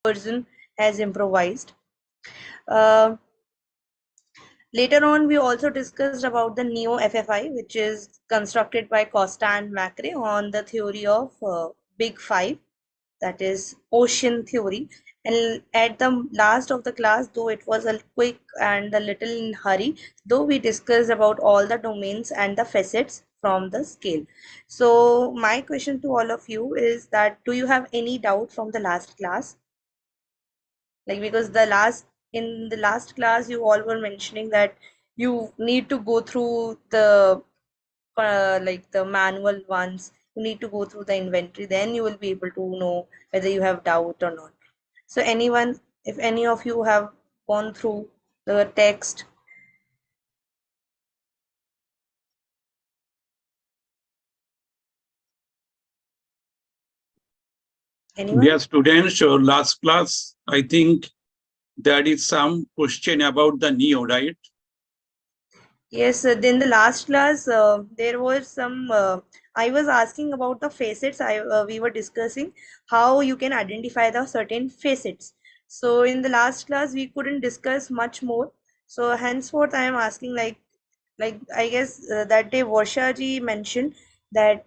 person has improvised. Uh, Later on, we also discussed about the Neo FFI, which is constructed by Costa and Macrae on the theory of Big Five, that is ocean theory. And at the last of the class, though it was a quick and a little in hurry, though we discussed about all the domains and the facets from the scale. So my question to all of you is that, do you have any doubt from the last class? Like, because in the last class you all were mentioning that you need to go through the like the manual ones, you need to go through the inventory, then you will be able to know whether you have doubt or not. So anyone, if any of you have gone through the text? Anyone? Dear students, last class, I think there is some question about the Neo, right? Yes, in the last class, there was some. I was asking about the facets. We were discussing how you can identify the certain facets. So in the last class, we couldn't discuss much more. So henceforth, I am asking, like I guess that day Varsha ji mentioned that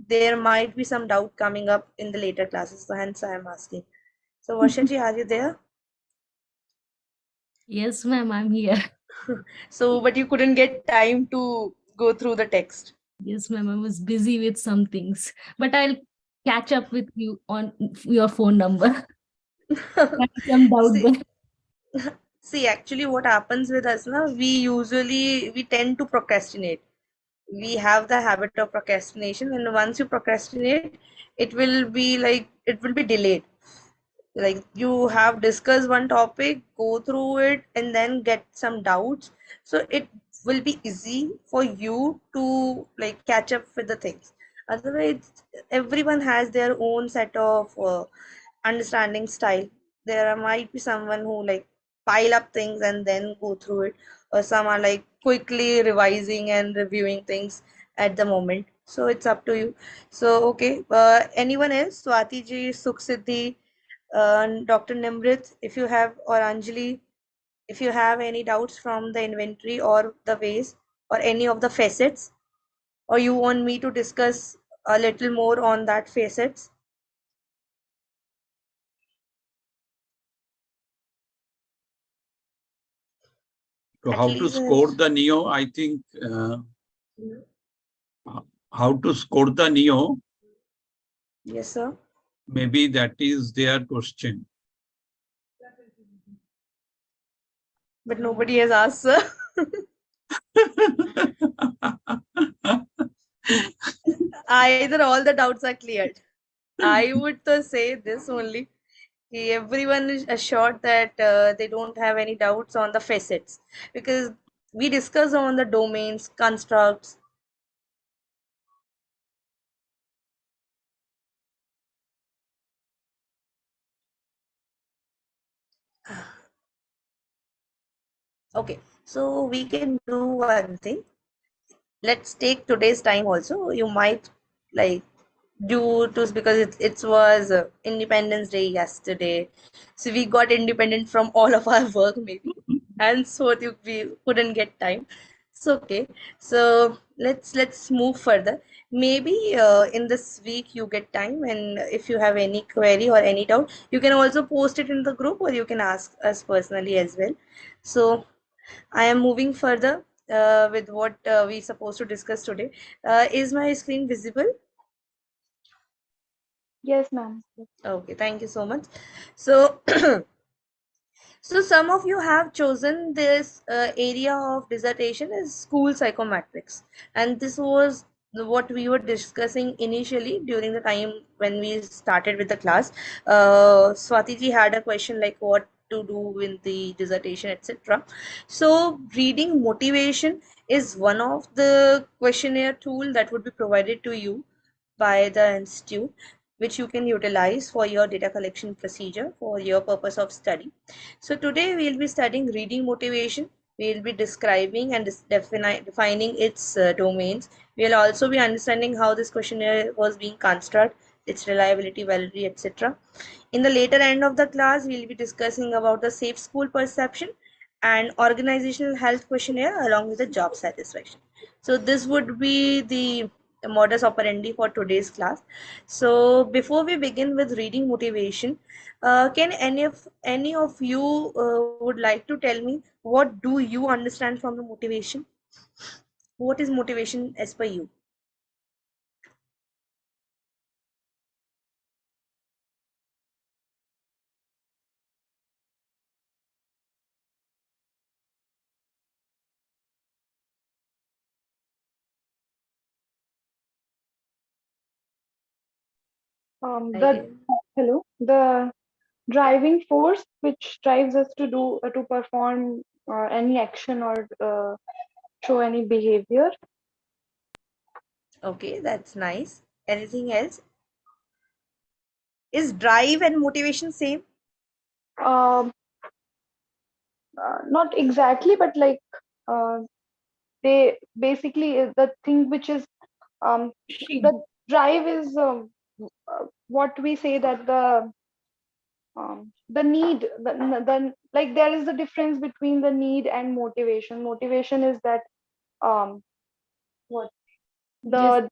there might be some doubt coming up in the later classes. So hence I am asking. So Varsha ji, are you there? Yes, ma'am, I'm here. So, but you couldn't get time to go through the text. Yes, ma'am, I was busy with some things, but I'll catch up with you on your phone number. Some doubt See, there. see, actually, what happens with us now, we tend to procrastinate. We have the habit of procrastination, and once you procrastinate, it will be delayed. Like, you have discussed one topic, go through it, and then get some doubts. So it will be easy for you to like catch up with the things. Otherwise, everyone has their own set of understanding style. There might be someone who like pile up things and then go through it, or some are like quickly revising and reviewing things at the moment. So it's up to you. So okay, anyone else? Swati ji, Sukhsiddhi, Dr. Nimrit, if you have, or Anjali, if you have any doubts from the inventory or the ways or any of the facets, or you want me to discuss a little more on that facets. So At how to least, score the Neo, I think, how to score the Neo, yes, sir. maybe that is their question. But nobody has asked, sir. Either all the doubts are cleared. I would say this only. Everyone is assured that they don't have any doubts on the facets, because we discuss on the domains, constructs. Okay, so we can do one thing. Let's take today's time also. You might like due to, because it was Independence Day yesterday, so we got independent from all of our work maybe, and so we couldn't get time. It's okay. So let's move further. Maybe in this week you get time, and if you have any query or any doubt, you can also post it in the group, or you can ask us personally as well. So I am moving further with what we supposed to discuss today. Is my screen visible? Yes, ma'am. Okay, thank you so much. So, so some of you have chosen this area of dissertation as school psychometrics, and this was what we were discussing initially during the time when we started with the class. Swati ji had a question like what to do in the dissertation, etc. So, reading motivation is one of the questionnaire tool that would be provided to you by the institute, which you can utilize for your data collection procedure for your purpose of study. So today we'll be studying reading motivation. We'll be describing and defining its domains. We'll also be understanding how this questionnaire was being constructed, its reliability, validity, etc. In the later end of the class, we'll be discussing about the safe school perception and organizational health questionnaire along with the job satisfaction. So this would be the modus operandi for today's class. So before we begin with reading motivation, can any of you would like to tell me what do you understand from the motivation? What is motivation as per you? I The guess. hello, the driving force which drives us to do to perform any action or show any behavior. Okay, that's nice. Anything else? Is drive and motivation same? Um, Not exactly, but like uh, they basically is the thing which is Pushing. the drive is what we say that the need the like there is a difference between the need and motivation. Motivation is that um what Yes,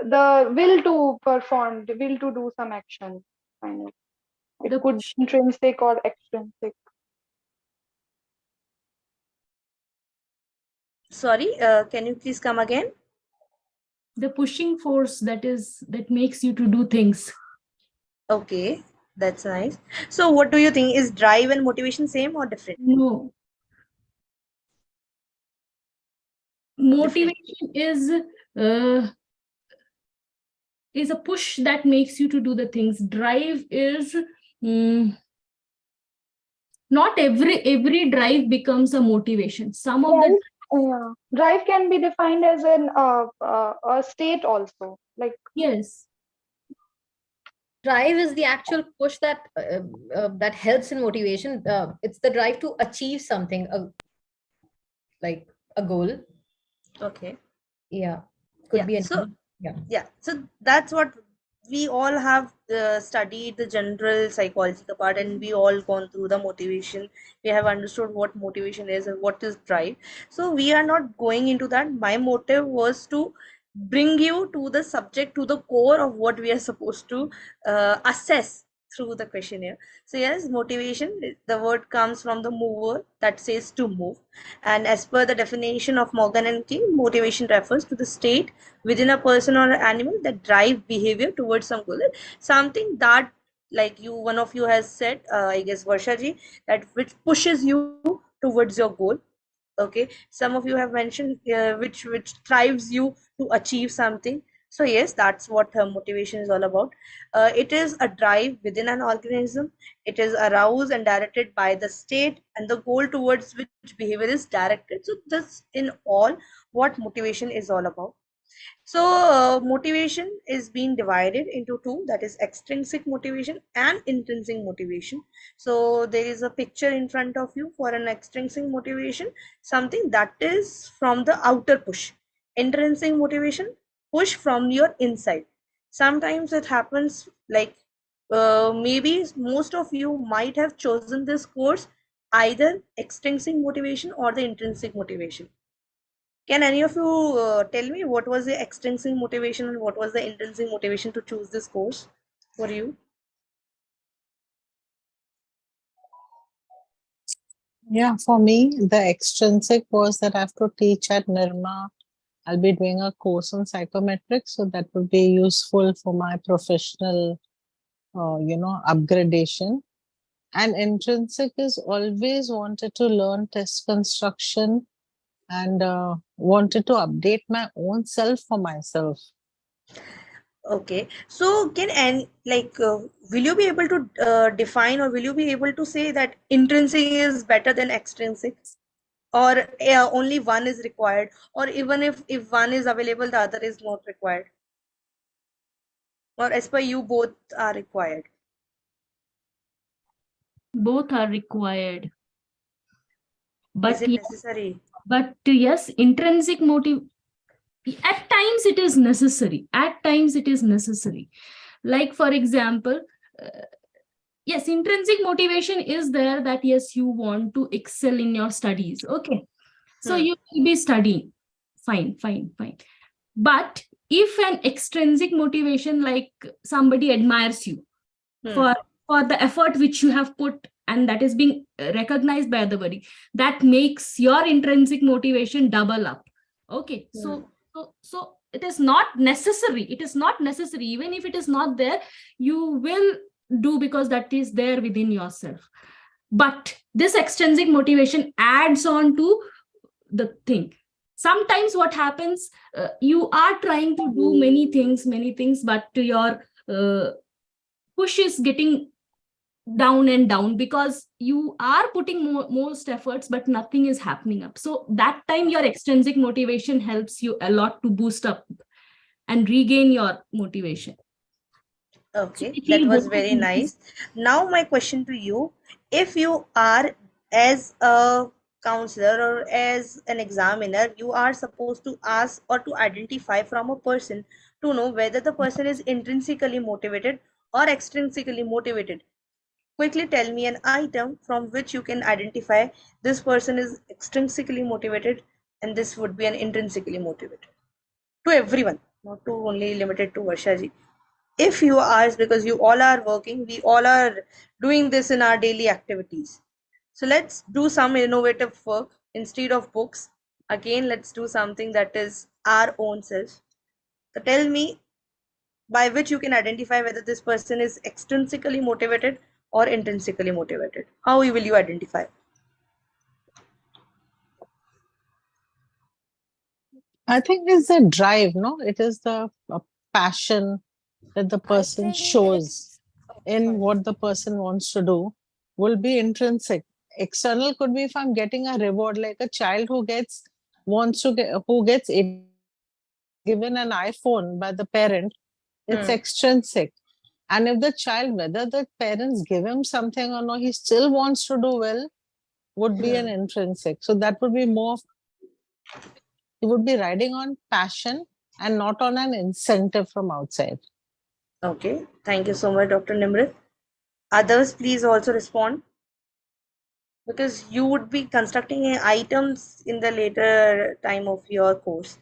the will to perform, the will to do some action, kind of. It the could push, be intrinsic or extrinsic. Sorry, can you please come again? the pushing force that makes you to do things. Okay, that's nice. So what do you think? Is drive and motivation same or different? No, Different. motivation uh, is a push that makes you to do the things. Drive is mm, not every drive becomes a motivation. Some of the Drive, yeah. Drive can be defined as a state also. Like yes, Drive is the actual push that helps in motivation. It's the drive to achieve something, like a goal. Okay. Yeah, could Yeah. be So anything. Yeah. yeah, so that's what we all have studied the general psychological part, and we all gone through the motivation. We have understood what motivation is and what is drive. So we are not going into that. My motive was to bring you to the subject, to the core of what we are supposed to assess through the questionnaire. So yes, motivation, the word comes from the mover that says to move, and as per the definition of Morgan and King, motivation refers to the state within a person or animal that drive behavior towards some goal, something that, like you, one of you has said, I guess Varsha ji, that which pushes you towards your goal. Okay, some of you have mentioned which drives you to achieve something. So yes, that's what motivation is all about. It is a drive within an organism. It is aroused and directed by the state and the goal towards which behavior is directed. So this in all what motivation is all about. So motivation is being divided into two, that is extrinsic motivation and intrinsic motivation. So there is a picture in front of you for an extrinsic motivation, something that is from the outer push. Intrinsic motivation, push from your inside. Sometimes it happens like maybe most of you might have chosen this course either extrinsic motivation or the intrinsic motivation. Can any of you tell me what was the extrinsic motivation and what was the intrinsic motivation to choose this course for you? Yeah, for me, the extrinsic was that I have to teach at Nirma. I'll be doing a course on psychometrics, so that would be useful for my professional, upgradation. And intrinsic is always wanted to learn test construction and wanted to update my own self for myself. Okay, so can and like will you be able to define, or will you be able to say that intrinsic is better than extrinsic, or only one is required, or even if one is available the other is not required, or as per you both are required? both are required. Is But it necessary? yes, intrinsic motive, at times it is necessary. At times it is necessary. Like for example, yes, intrinsic motivation is there, that yes, you want to excel in your studies. Okay. So you will be studying. Fine, fine, fine. But if an extrinsic motivation, like somebody admires you for the effort which you have put, and that is being recognized by everybody, that makes your intrinsic motivation double up. Okay. So it is not necessary. It is not necessary. Even if it is not there, you will do because that is there within yourself. But this extrinsic motivation adds on to the thing. Sometimes what happens, you are trying to do many things, but your push is getting down and down because you are putting most efforts, but nothing is happening up. So that time your extrinsic motivation helps you a lot to boost up and regain your motivation. Okay, So that was very nice. Now my question to you, if you are as a counselor or as an examiner, you are supposed to ask or to identify from a person to know whether the person is intrinsically motivated or extrinsically motivated. Quickly tell me an item from which you can identify this person is extrinsically motivated and this would be an intrinsically motivated. To everyone, not to only limited to Varshaji. If you ask, because you all are working, we all are doing this in our daily activities. So let's do some innovative work instead of books. Again, let's do something that is our own self. So tell me by which you can identify whether this person is extrinsically motivated or intrinsically motivated. How will you identify? I think it's the drive, no? It is the passion that the person shows in what the person wants to do will be intrinsic. External could be if I'm getting a reward, like a child who gets given an iPhone by the parent, it's extrinsic. And if the child, whether the parents give him something or no, he still wants to do well, would be an intrinsic. So that would be more, he would be riding on passion and not on an incentive from outside. Okay, thank you so much, Dr. Nimrit. Others, please also respond, because you would be constructing items in the later time of your course.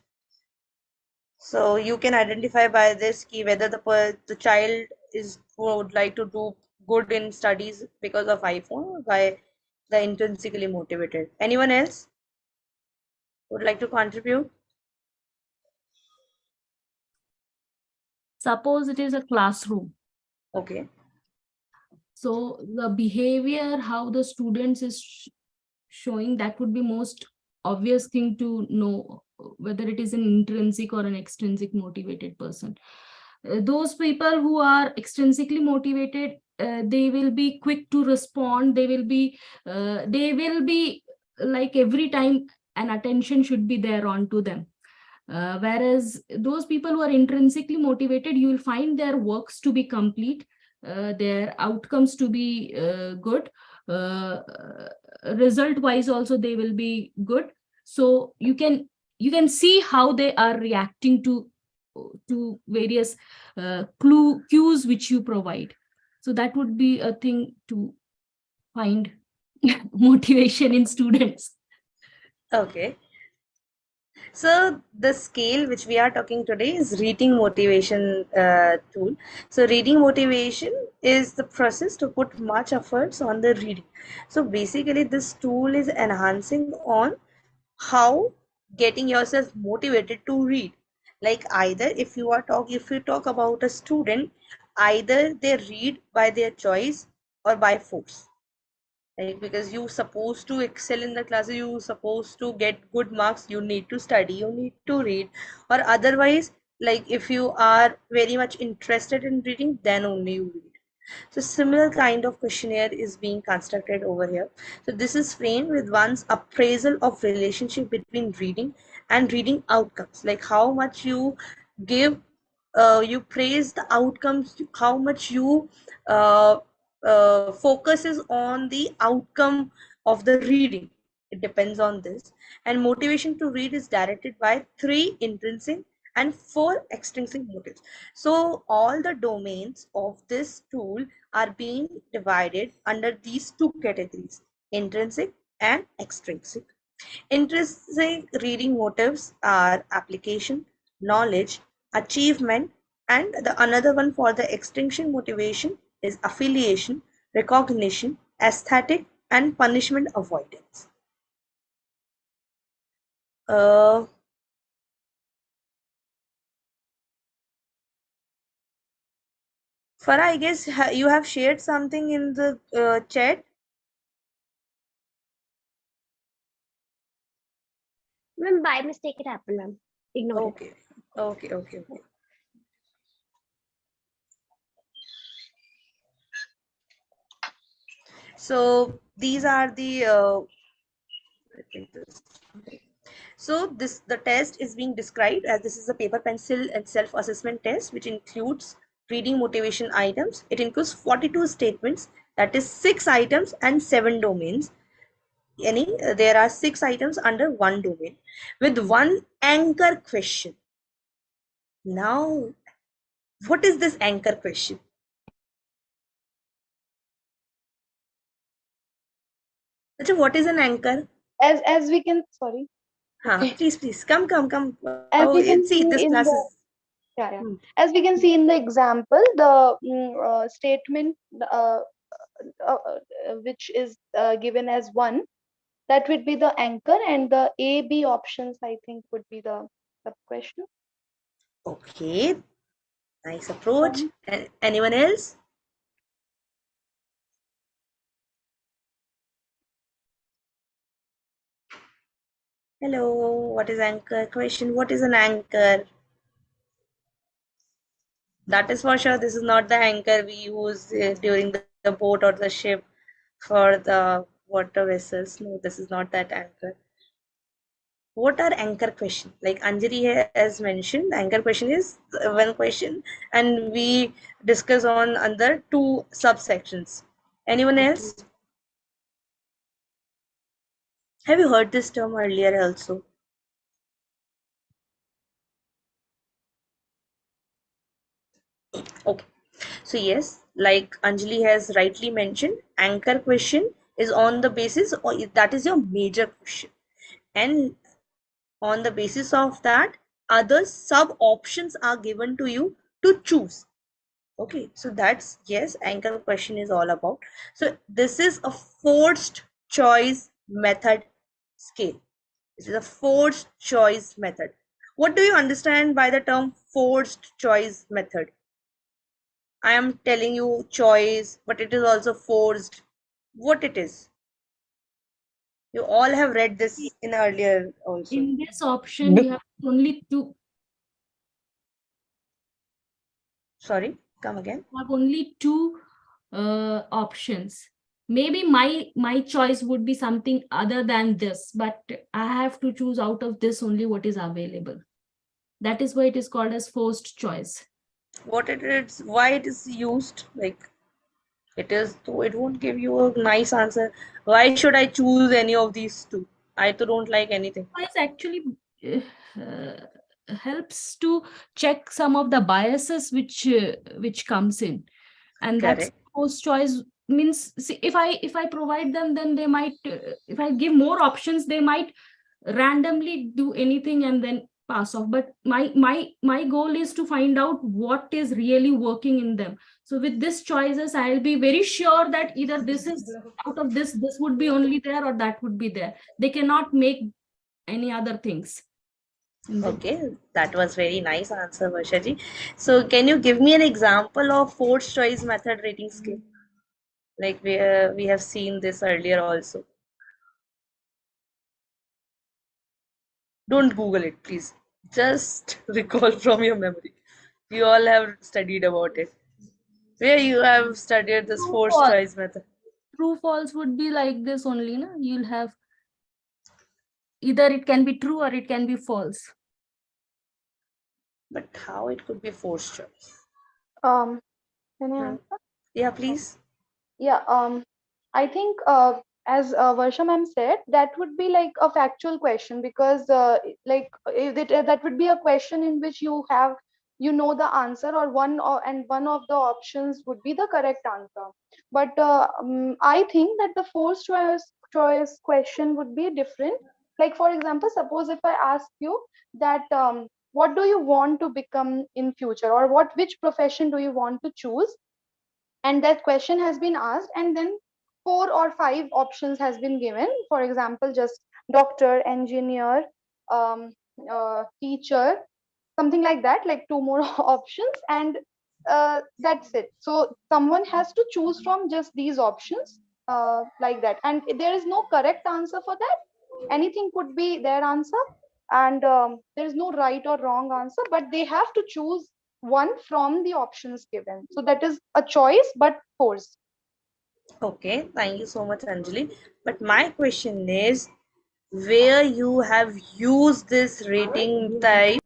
So you can identify by this key whether the child is would like to do good in studies because of iPhone or by the intrinsically motivated. Anyone else would like to contribute? Suppose it is a classroom. Okay. So the behavior, how the students is showing, that would be most obvious thing to know whether it is an intrinsic or an extrinsic motivated person. Those people who are extrinsically motivated, they will be quick to respond. They will be like every time an attention should be there onto them. Whereas those people who are intrinsically motivated, you will find their works to be complete, their outcomes to be good, result wise also they will be good. So you can see how they are reacting to various cues which you provide. So that would be a thing to find motivation in students. Okay. So the scale which we are talking today is reading motivation tool. So reading motivation is the process to put much efforts on the reading. So basically this tool is enhancing on how getting yourself motivated to read. Like either if you talk about a student, either they read by their choice or by force. Right? Because you supposed to excel in the class, you supposed to get good marks, you need to study, you need to read, or otherwise, like if you are very much interested in reading, then only you read. So similar kind of questionnaire is being constructed over here. So this is framed with one's appraisal of relationship between reading and reading outcomes, like how much you give, you praise the outcomes, how much you uh, focuses on the outcome of the reading. It depends on this. And motivation to read is directed by 3 intrinsic and 4 extrinsic motives. So all the domains of this tool are being divided under these two categories, intrinsic and extrinsic. Intrinsic reading motives are application, knowledge, achievement, and the another one for the extinction motivation is affiliation, recognition, aesthetic, and punishment avoidance. Farah, I guess you have shared something in the chat. Ma'am, by mistake it happened, ma'am. Ignore it. Okay, okay, okay, okay. So these are the so the test is being described as this is a paper pencil and self-assessment test which includes reading motivation items. It includes 42 statements, that is 6 items and 7 domains. There are 6 items under one domain with one anchor question. Now, what is this anchor question? Achha, what is an anchor? As we can, sorry. Please, come. As we can see this in class the is. yeah. As we can see in the example, the statement which is given as 1, that would be the anchor, and the A, B options, I think, would be the sub question. Okay, nice approach. Anyone else? Hello, what is anchor question? What is an anchor? That is for sure. This is not the anchor we use during the boat or the ship for the water vessels. No, this is not that anchor. What are anchor question? Like Anjali has mentioned, anchor question is one question, and we discuss on under 2 subsections. Anyone else? Have you heard this term earlier also? Okay, so yes, like Anjali has rightly mentioned, anchor question is on the basis, or that is your major question, and on the basis of that, other sub options are given to you to choose. Okay, so that's, yes, anchor question is all about. So this is a forced choice method scale. This is a forced choice method. What do you understand by the term forced choice method? I am telling you choice, but it is also forced. What it is? You all have read this in earlier also. In this option, you have only two. Sorry, come again. You have only two options. Maybe my choice would be something other than this, but I have to choose out of this only what is available. That is why it is called as forced choice. What it is, why it is used, like it is, though it won't give you a nice answer. Why should I choose any of these two? I too don't like anything. Choice actually helps to check some of the biases which comes in, and that's Correct. forced choice means, see, if I provide them, then they might, if I give more options, they might randomly do anything and then pass off. But my goal is to find out what is really working in them. So with these choices, I'll be very sure that either this is out of this would be only there, or that would be there. They cannot make any other things. Okay, that was very nice answer, Varshaji. So can you give me an example of forced choice method rating scale? Like we have seen this earlier also. Don't Google it, please. Just recall from your memory. You all have studied about it. Where you have studied this forced choice method? True false would be like this only, no? You'll have either it can be true or it can be false. But how it could be forced choice? Can I answer? Yeah, please. Yeah. I think as Varsha ma'am said, that would be like a factual question, because like that would be a question in which you have you know the answer, or one of the options would be the correct answer. But I think that the fourth choice question would be different. Like, for example, suppose if I ask you that what do you want to become in future, or which profession do you want to choose, and that question has been asked, and then 4 or 5 options has been given, for example, just doctor, engineer, um, teacher, something like that, like 2 more options, and that's it. So someone has to choose from just these options, like that, and there is no correct answer for that. Anything could be their answer, and there is no right or wrong answer, but they have to choose one from the options given. So that is a choice but forced. Okay, thank you so much, Anjali. But my question is, where you have used this rating type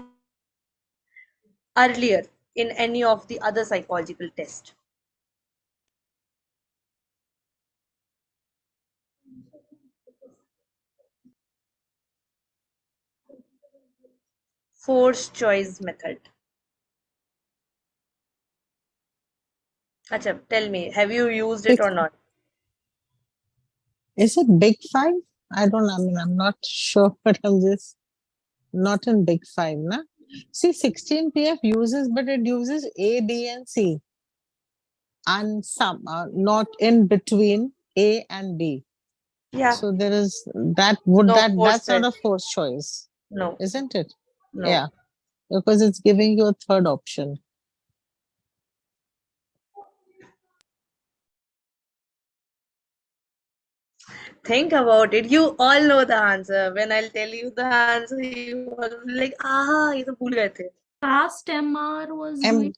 earlier in any of the other psychological tests? Forced choice method. Acha, tell me, have you used it or not? Is it Big Five? I mean, I'm not sure, but I'm just not in Big Five, na? See, 16PF uses, but it uses A, B, and C, and some not in between A and B. Yeah, So there is that. no forced That's not choice. a forced choice, No, isn't it? no. Yeah, because it's giving you a third option. Think about it. You all know the answer. When I'll tell you the answer, you will be like, ah, ये तो भूल गए थे. Past MR was M doing.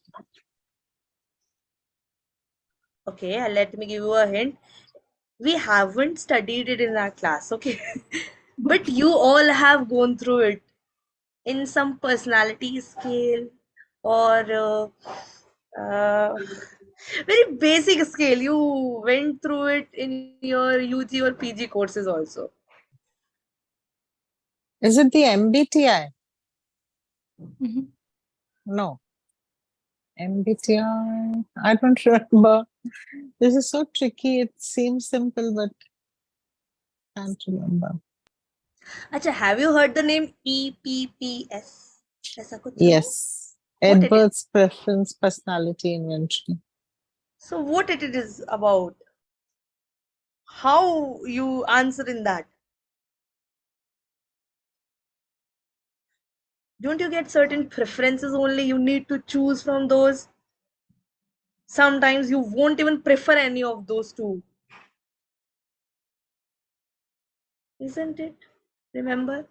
Okay, let me give you a hint. We haven't studied it in our class, okay? But you all have gone through it in some personality scale or very basic scale. You went through it in your UG or PG courses also. is it the MBTI? Mhm. No, MBTI. I don't remember. This is so tricky. It seems simple, but can't remember. Acha, have you heard the name EPPS? ऐसा कुछ है? Yes, What it is? Edwards Preference Personality Inventory. So what it is about? How you answer in that? Don't you get certain preferences only? You need to choose from those. Sometimes you won't even prefer any of those two. Isn't it? Remember?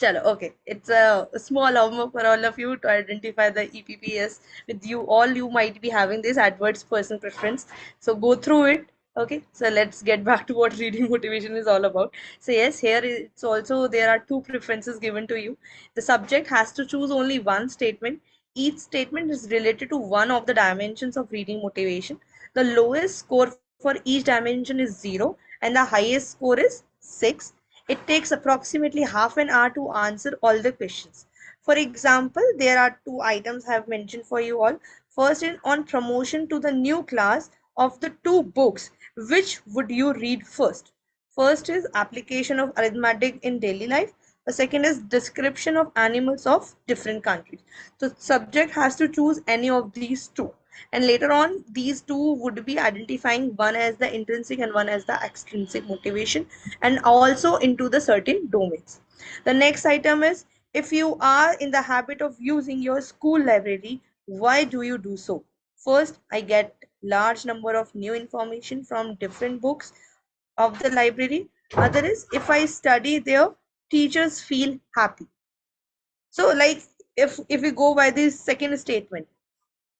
Chalo, okay. It's a small homework for all of you to identify the EPPS. With you all, you might be having this adverse person preference. So go through it. Okay. So let's get back to what reading motivation is all about. So yes, here it's also there are 2 preferences given to you. The subject has to choose only one statement. Each statement is related to one of the dimensions of reading motivation. The lowest score for each dimension is 0 and the highest score is 6. It takes approximately half an hour to answer all the questions. For example, there are 2 items I have mentioned for you all. First is on promotion to the new class of the 2 books. Which would you read first? First is application of arithmetic in daily life. The second is description of animals of different countries. So subject has to choose any of these 2. And later on, these 2 would be identifying one as the intrinsic and one as the extrinsic motivation, and also into the certain domains. The next item is, if you are in the habit of using your school library, why do you do so? First, I get large number of new information from different books of the library. Other is, if I study there, teachers feel happy. So like, if we go by this second statement,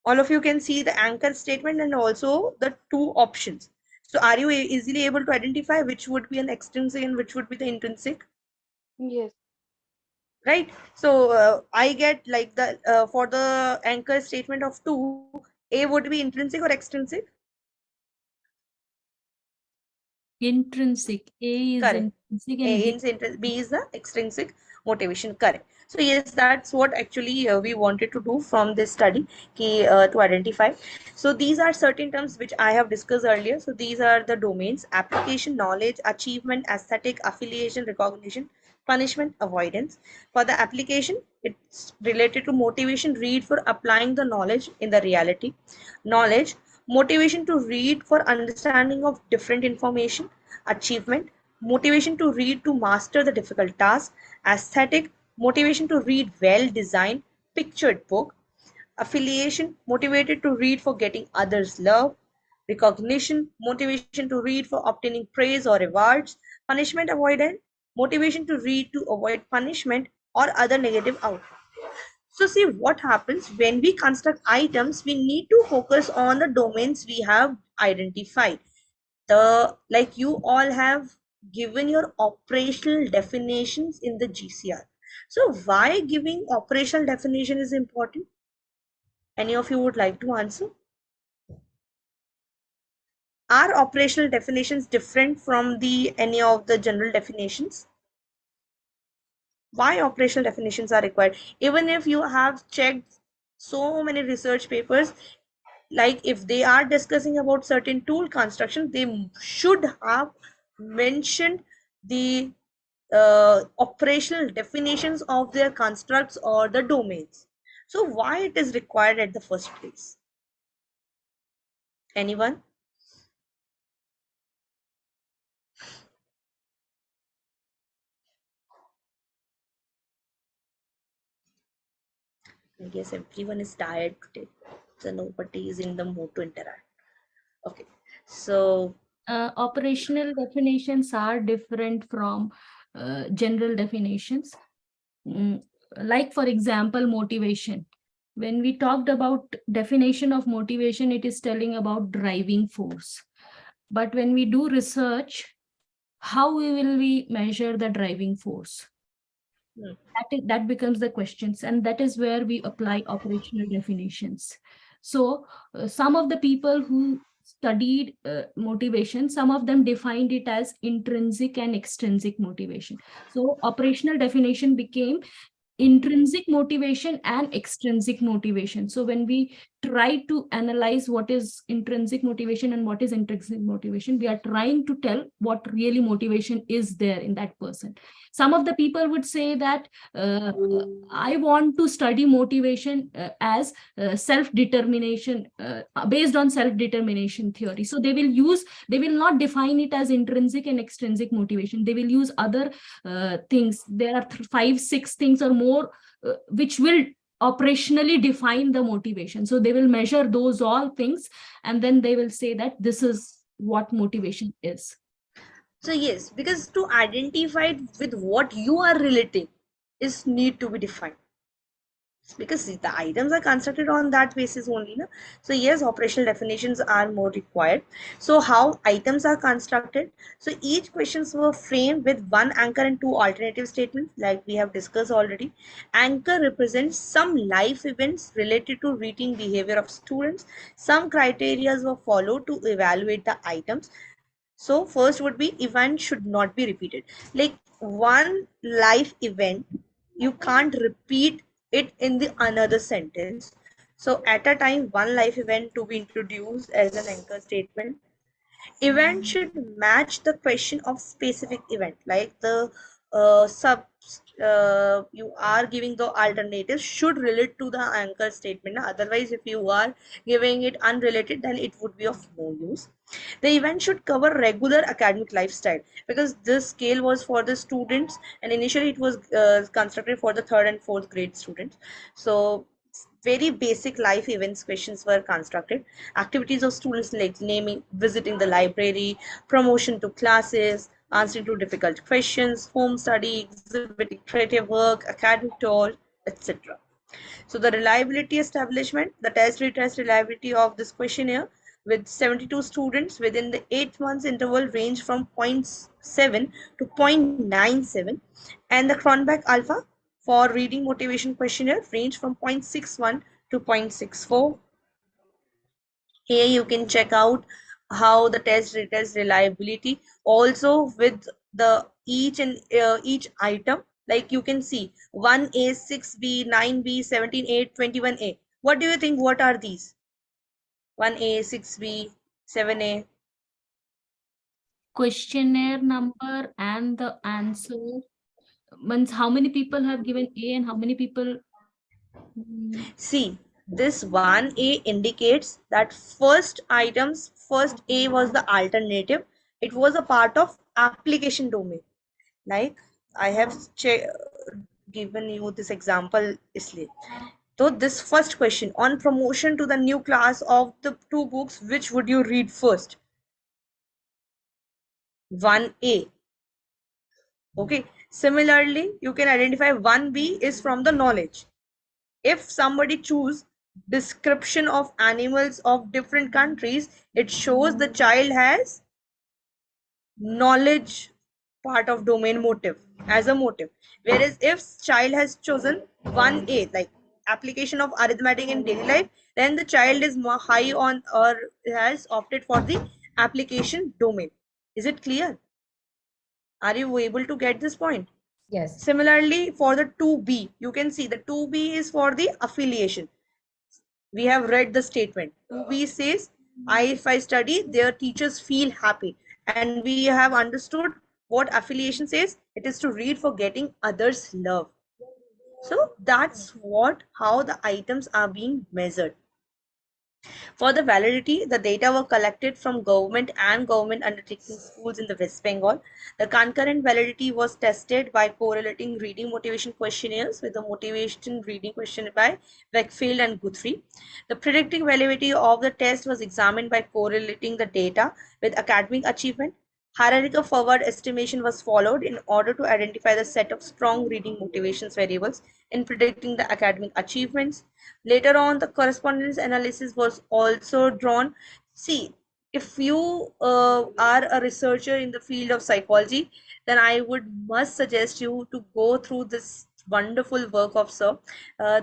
all of you can see the anchor statement and also the 2 options. So are you easily able to identify which would be an extrinsic and which would be the intrinsic? Yes. Right. So I get like the for the anchor statement of 2, A would be intrinsic or extrinsic? Intrinsic. A is Correct. intrinsic A and B. is B is the extrinsic motivation. Correct. So yes, that's what actually we wanted to do from this study to identify. So these are certain terms which I have discussed earlier. So these are the domains: application, knowledge, achievement, aesthetic, affiliation, recognition, punishment, avoidance. For the application, it's related to motivation, read for applying the knowledge in the reality. Knowledge, motivation to read for understanding of different information. Achievement, motivation to read to master the difficult task. Aesthetic, motivation to read well designed, pictured book. Affiliation, motivated to read for getting others' love. Recognition, motivation to read for obtaining praise or rewards. Punishment avoidant, motivation to read to avoid punishment or other negative outcomes. So see what happens when we construct items, we need to focus on the domains we have identified. The like you all have given your operational definitions in the GCR. So why giving operational definition is important? Any of you would like to answer? Are operational definitions different from the any of the general definitions? Why operational definitions are required? Even if you have checked so many research papers, like if they are discussing about certain tool construction, they should have mentioned the operational definitions of their constructs or the domains. So why it is required at the first place? Anyone? I guess everyone is tired today, so nobody is in the mood to interact. Okay, so Operational definitions are different from general definitions. Like, for example, motivation. When we talked about definition of motivation, it is telling about driving force. But when we do research, how will we measure the driving force? That becomes the questions, and that is where we apply operational definitions. So some of the people who studied motivation, some of them defined it as intrinsic and extrinsic motivation. So operational definition became intrinsic motivation and extrinsic motivation. So when we try to analyze what is intrinsic motivation and what is intrinsic motivation, we are trying to tell what really motivation is there in that person. Some of the people would say that I want to study motivation as self-determination, based on self-determination theory. So they will not define it as intrinsic and extrinsic motivation. They will use other things. There are 5-6 things or more which will operationally define the motivation. So they will measure those all things, and then they will say that this is what motivation is. so yes, because to identify with what you are relating is need to be defined, because the items are constructed on that basis only, no? So yes, operational definitions are more required. So how items are constructed? So each questions were framed with one anchor and two alternative statements, like we have discussed already. Anchor represents some life events related to reading behavior of students. Some criteria were followed to evaluate the items. So first would be event should not be repeated. Like one life event, you can't repeat it in the another sentence. So at a time, one life event to be introduced as an anchor statement. Event should match the question of specific event, like the you are giving the alternatives should relate to the anchor statement. Otherwise, if you are giving it unrelated, then it would be of no use. The event should cover regular academic lifestyle, because this scale was for the students, and initially it was constructed for the 3rd and 4th grade students. So very basic life events questions were constructed. Activities of students like naming, visiting the library, promotion to classes, answering to difficult questions, home study, exhibiting creative work, academic tour, etc. So the reliability establishment, the test retest reliability of this questionnaire with 72 students within the 8 months interval range from 0.7 to 0.97, and the Cronbach alpha for reading motivation questionnaire range from 0.61 to 0.64. Here you can check out how the test retest reliability also with the each item, Like you can see 1A, 6B, 9B, 17A, 21A. What do you think? What are these? 1A, 6B, 7A. Questionnaire number and the answer means how many people have given A and how many people. See, this 1A indicates that first A was the alternative. It was a part of application domain. Like I have given you this example isliye. So this first question, on promotion to the new class of the two books, which would you read first? 1A. Okay. Similarly, you can identify 1B is from the knowledge. If somebody choose description of animals of different countries, it shows the child has knowledge part of domain motive as a motive. Whereas if child has chosen 1A, like application of arithmetic in daily life, then the child is more high on or has opted for the application domain. Is it clear? Are you able to get this point? Yes. Similarly, for the 2B, you can see the 2B is for the affiliation. We have read the statement. 2B says, if I study, their teachers feel happy. And we have understood what affiliation says. It is to read for getting others' love. So that's how the items are being measured. For the validity, the data were collected from government and government undertaking schools in the West Bengal. The concurrent validity was tested by correlating reading motivation questionnaires with the motivation reading questionnaire by Wakefield and Guthrie. The predicting validity of the test was examined by correlating the data with academic achievement. Hierarchical forward estimation was followed in order to identify the set of strong reading motivations variables in predicting the academic achievements. Later on, the correspondence analysis was also drawn. See, if you are a researcher in the field of psychology, then I would must suggest you to go through this wonderful work of Sir.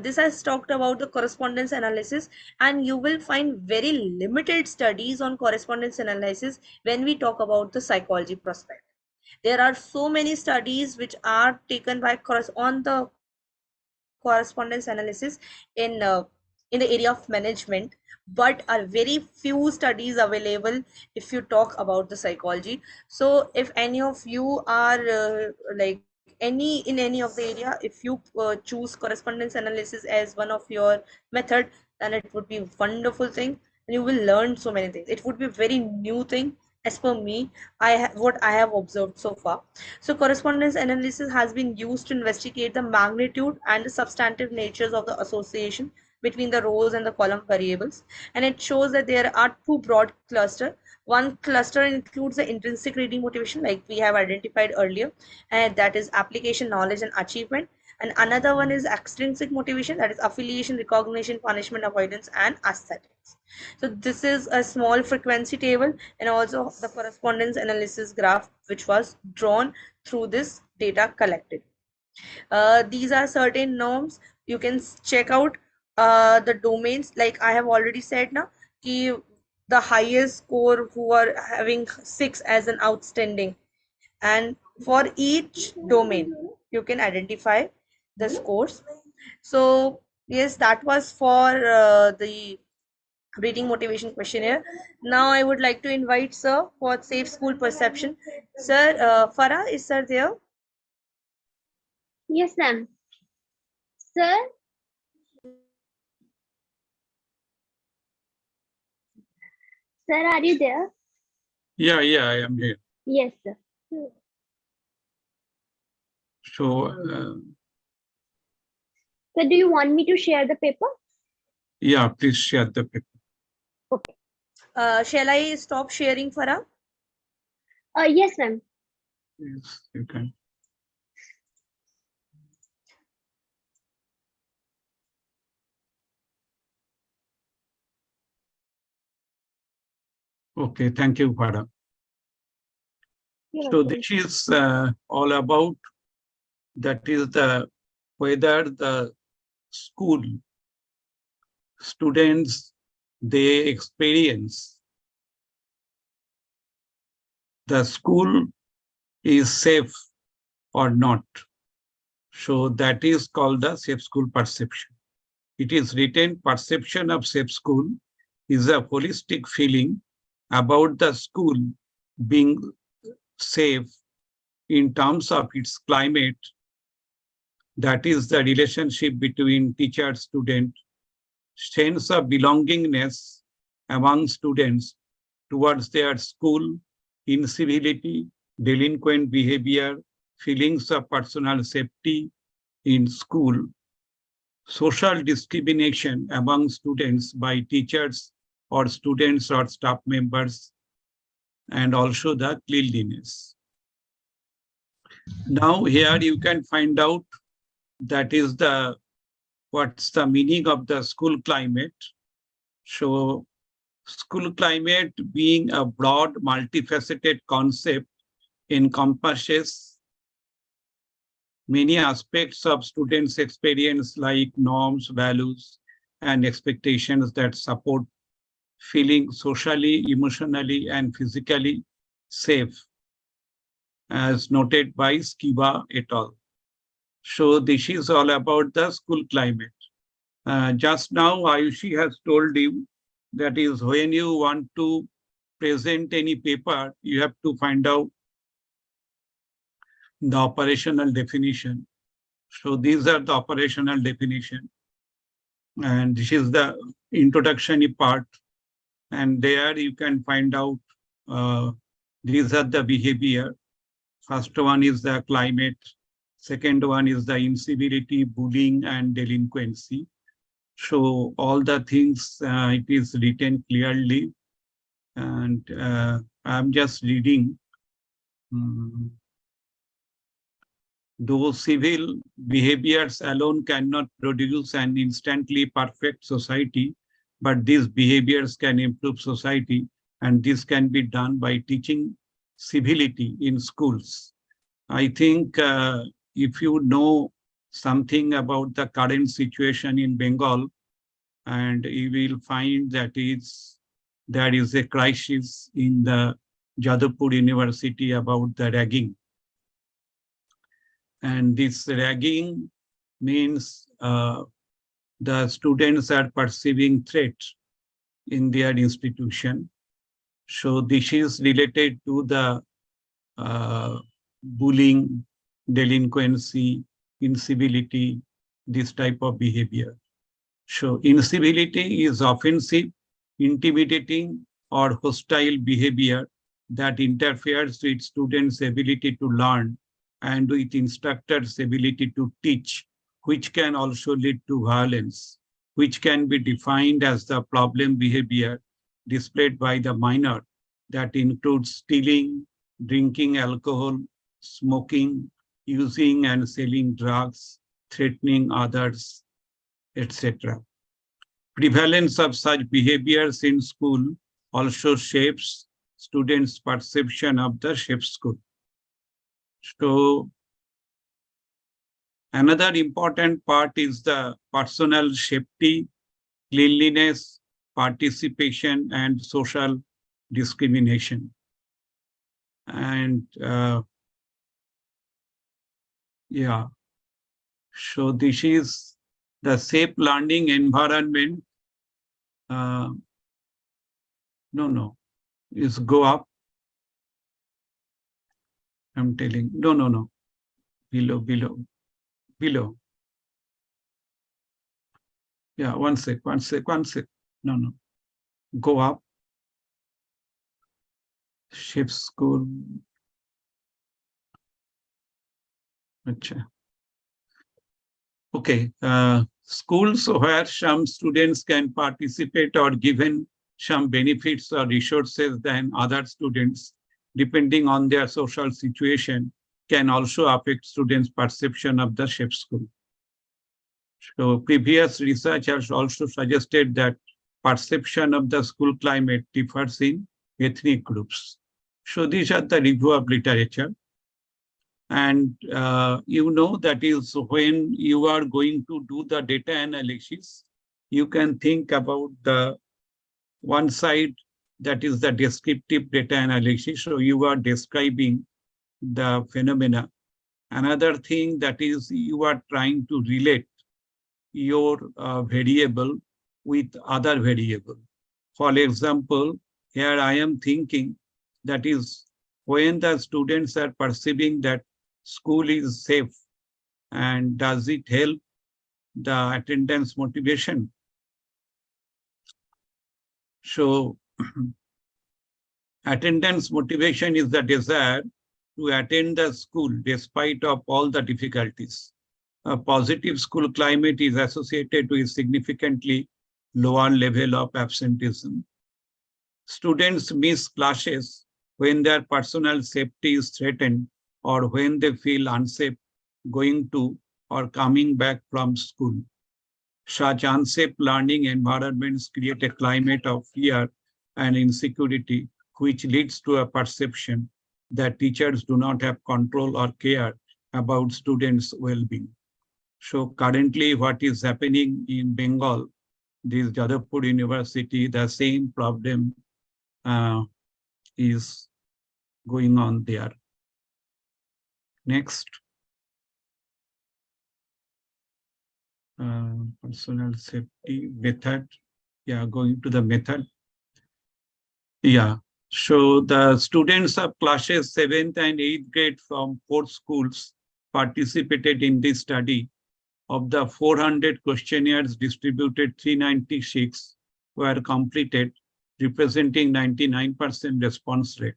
This has talked about the correspondence analysis, and you will find very limited studies on correspondence analysis when we talk about the psychology prospect. There are so many studies which are taken by on the correspondence analysis in the area of management, but are very few studies available if you talk about the psychology. So if any of you are like any in any of the area, if you choose correspondence analysis as one of your method, then it would be a wonderful thing, and you will learn so many things. It would be very new thing as per me. What I have observed so far. So correspondence analysis has been used to investigate the magnitude and the substantive natures of the association between the rows and the column variables. And it shows that there are two broad clusters. One cluster includes the intrinsic reading motivation, like we have identified earlier, and that is application, knowledge, and achievement. And another one is extrinsic motivation, that is affiliation, recognition, punishment, avoidance, and aesthetics. So this is a small frequency table and also the correspondence analysis graph which was drawn through this data collected. These are certain norms. You can check out the domains, like I have already said now, the highest score who are having 6 as an outstanding, and for each domain you can identify the scores. So yes, that was for the reading motivation questionnaire. Now I would like to invite sir for safe school perception. Sir, Farah, is sir there? Yes, ma'am. Sir? Sir, are you there? Yeah, I am here. Yes, sir. So, So do you want me to share the paper? yeah, please share the paper. Okay. Shall I stop sharing, Farah? Yes, ma'am. Yes, you can. Okay, thank you, Farah. You're So welcome. this is all about, that is the whether the school students, they experience the school is safe or not. So that is called the safe school perception. It is written, perception of safe school is a holistic feeling about the school being safe in terms of its climate, that is the relationship between teacher student, sense of belongingness among students towards their school, incivility, delinquent behavior, feelings of personal safety in school, social discrimination among students by teachers or students or staff members, and also the cleanliness. Now here you can find out that is the what's the meaning of the school climate. So school climate being a broad, multifaceted concept encompasses many aspects of students' experience like norms, values, and expectations that support feeling socially, emotionally, and physically safe, as noted by Skiba et al. So this is all about the school climate. Just now, Ayushi has told you that is when you want to present any paper, you have to find out the operational definition. So these are the operational definition. And this is the introductory part. And there you can find out these are the behavior. First one is the climate. Second one is the incivility, bullying, and delinquency. So all the things, it is written clearly. And I'm just reading. Though civil behaviors alone cannot produce an instantly perfect society, but these behaviors can improve society, and this can be done by teaching civility in schools. I think if you know something about the current situation in Bengal, and you will find that there is a crisis in the Jadavpur University about the ragging. And this ragging means the students are perceiving threat in their institution. So this is related to the bullying, delinquency, incivility, this type of behavior. So incivility is offensive, intimidating, or hostile behavior that interferes with students' ability to learn and with instructors' ability to teach, which can also lead to violence, which can be defined as the problem behavior displayed by the minor that includes stealing, drinking alcohol, smoking, using and selling drugs, threatening others, etc. Prevalence of such behaviors in school also shapes students' perception of the safe school. So another important part is the personal safety, cleanliness, participation, and social discrimination. And yeah, so this is the safe learning environment. Is go up. I'm telling, no. Below. Yeah, one sec. No. Go up. Shift school. Okay. Schools where some students can participate or given some benefits or resources than other students, depending on their social situation, can also affect students' perception of the safe school. So previous research has also suggested that perception of the school climate differs in ethnic groups. So these are the review of literature. And you know, that is when you are going to do the data analysis, you can think about the one side, that is the descriptive data analysis. So you are describing the phenomena. Another thing that is you are trying to relate your variable with other variable. For example, here I am thinking that is when the students are perceiving that school is safe, and does it help the attendance motivation? So attendance motivation is the desire to attend the school despite of all the difficulties. A positive school climate is associated with significantly lower level of absenteeism. Students miss classes when their personal safety is threatened or when they feel unsafe going to or coming back from school. Such unsafe learning environments create a climate of fear and insecurity, which leads to a perception that teachers do not have control or care about students' well-being. So currently what is happening in Bengal, this Jadavpur University, the same problem is going on there. Next. Personal safety method. Yeah, going to the method. Yeah, so the students of classes 7th and 8th grade from 4 schools participated in this study. Of the 400 questionnaires distributed, 396 were completed, representing 99% response rate.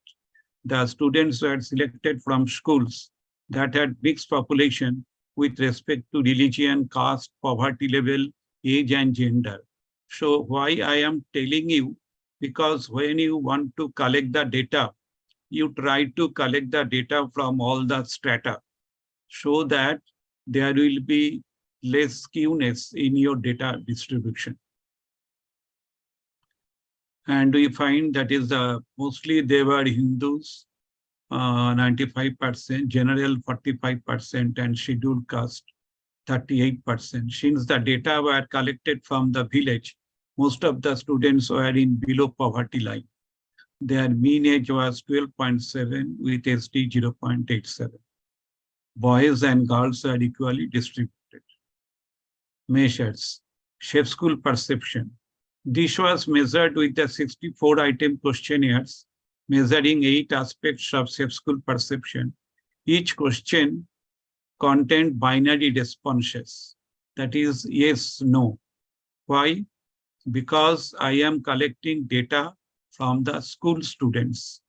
The students were selected from schools that had mixed population with respect to religion, caste, poverty level, age, and gender. So why I am telling you, because when you want to collect the data, you try to collect the data from all the strata so that there will be less skewness in your data distribution. And we find that is mostly they were Hindus, 95%, general 45%, and scheduled caste 38%. Since the data were collected from the village, most of the students were in below poverty line. Their mean age was 12.7 with ST 0.87. Boys and girls are equally distributed. Measures. Safe school perception. This was measured with the 64-item questionnaires, measuring 8 aspects of safe school perception. Each question contained binary responses, that is yes, no. Why? Because I am collecting data from the school students.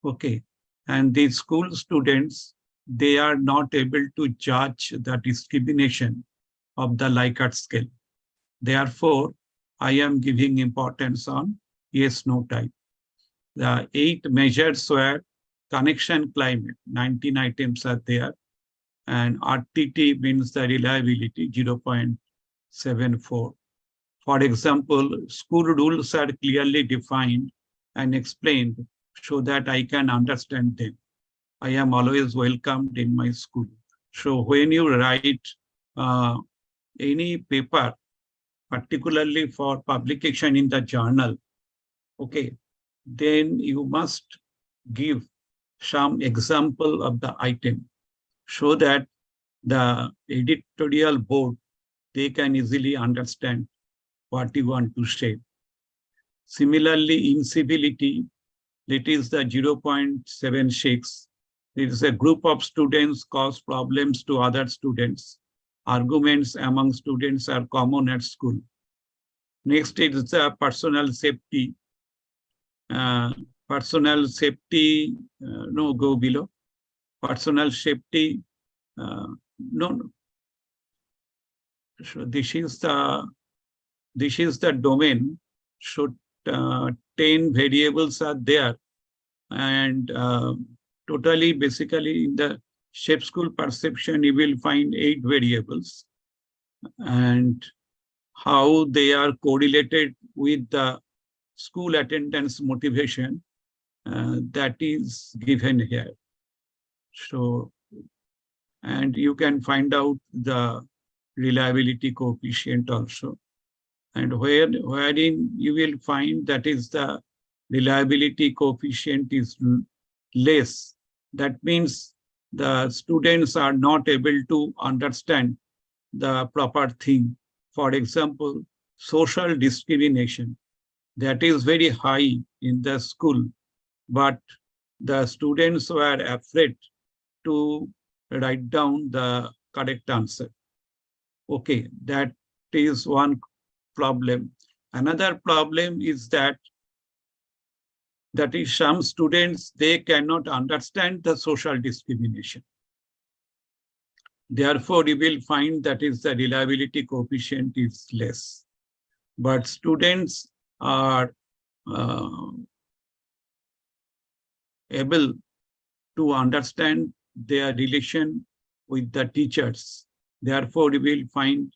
Okay, and these school students, they are not able to judge the discrimination of the Likert scale. Therefore, I am giving importance on yes, no type. The 8 measures were connection climate, 19 items are there, and RTT means the reliability, 0.74. For example, school rules are clearly defined and explained so that I can understand them. I am always welcomed in my school. So when you write any paper, particularly for publication in the journal, okay, then you must give some example of the item so that the editorial board, they can easily understand what you want to say. Similarly, incivility, it is the 0.76. It is a group of students cause problems to other students. Arguments among students are common at school. Next is the personal safety. Personal safety, no, go below. Personal safety, no. So this is the domain. So 10 variables are there, and totally basically in the shape school perception, you will find 8 variables, and how they are correlated with the school attendance motivation, that is given here. So, and you can find out the reliability coefficient also. And wherein you will find that is the reliability coefficient is less. That means the students are not able to understand the proper thing. For example, social discrimination, that is very high in the school, but the students were afraid to write down the correct answer. Okay, that is one problem. Another problem is that is some students, they cannot understand the social discrimination. Therefore, you will find that is the reliability coefficient is less. But students are able to understand their relation with the teachers. Therefore, you will find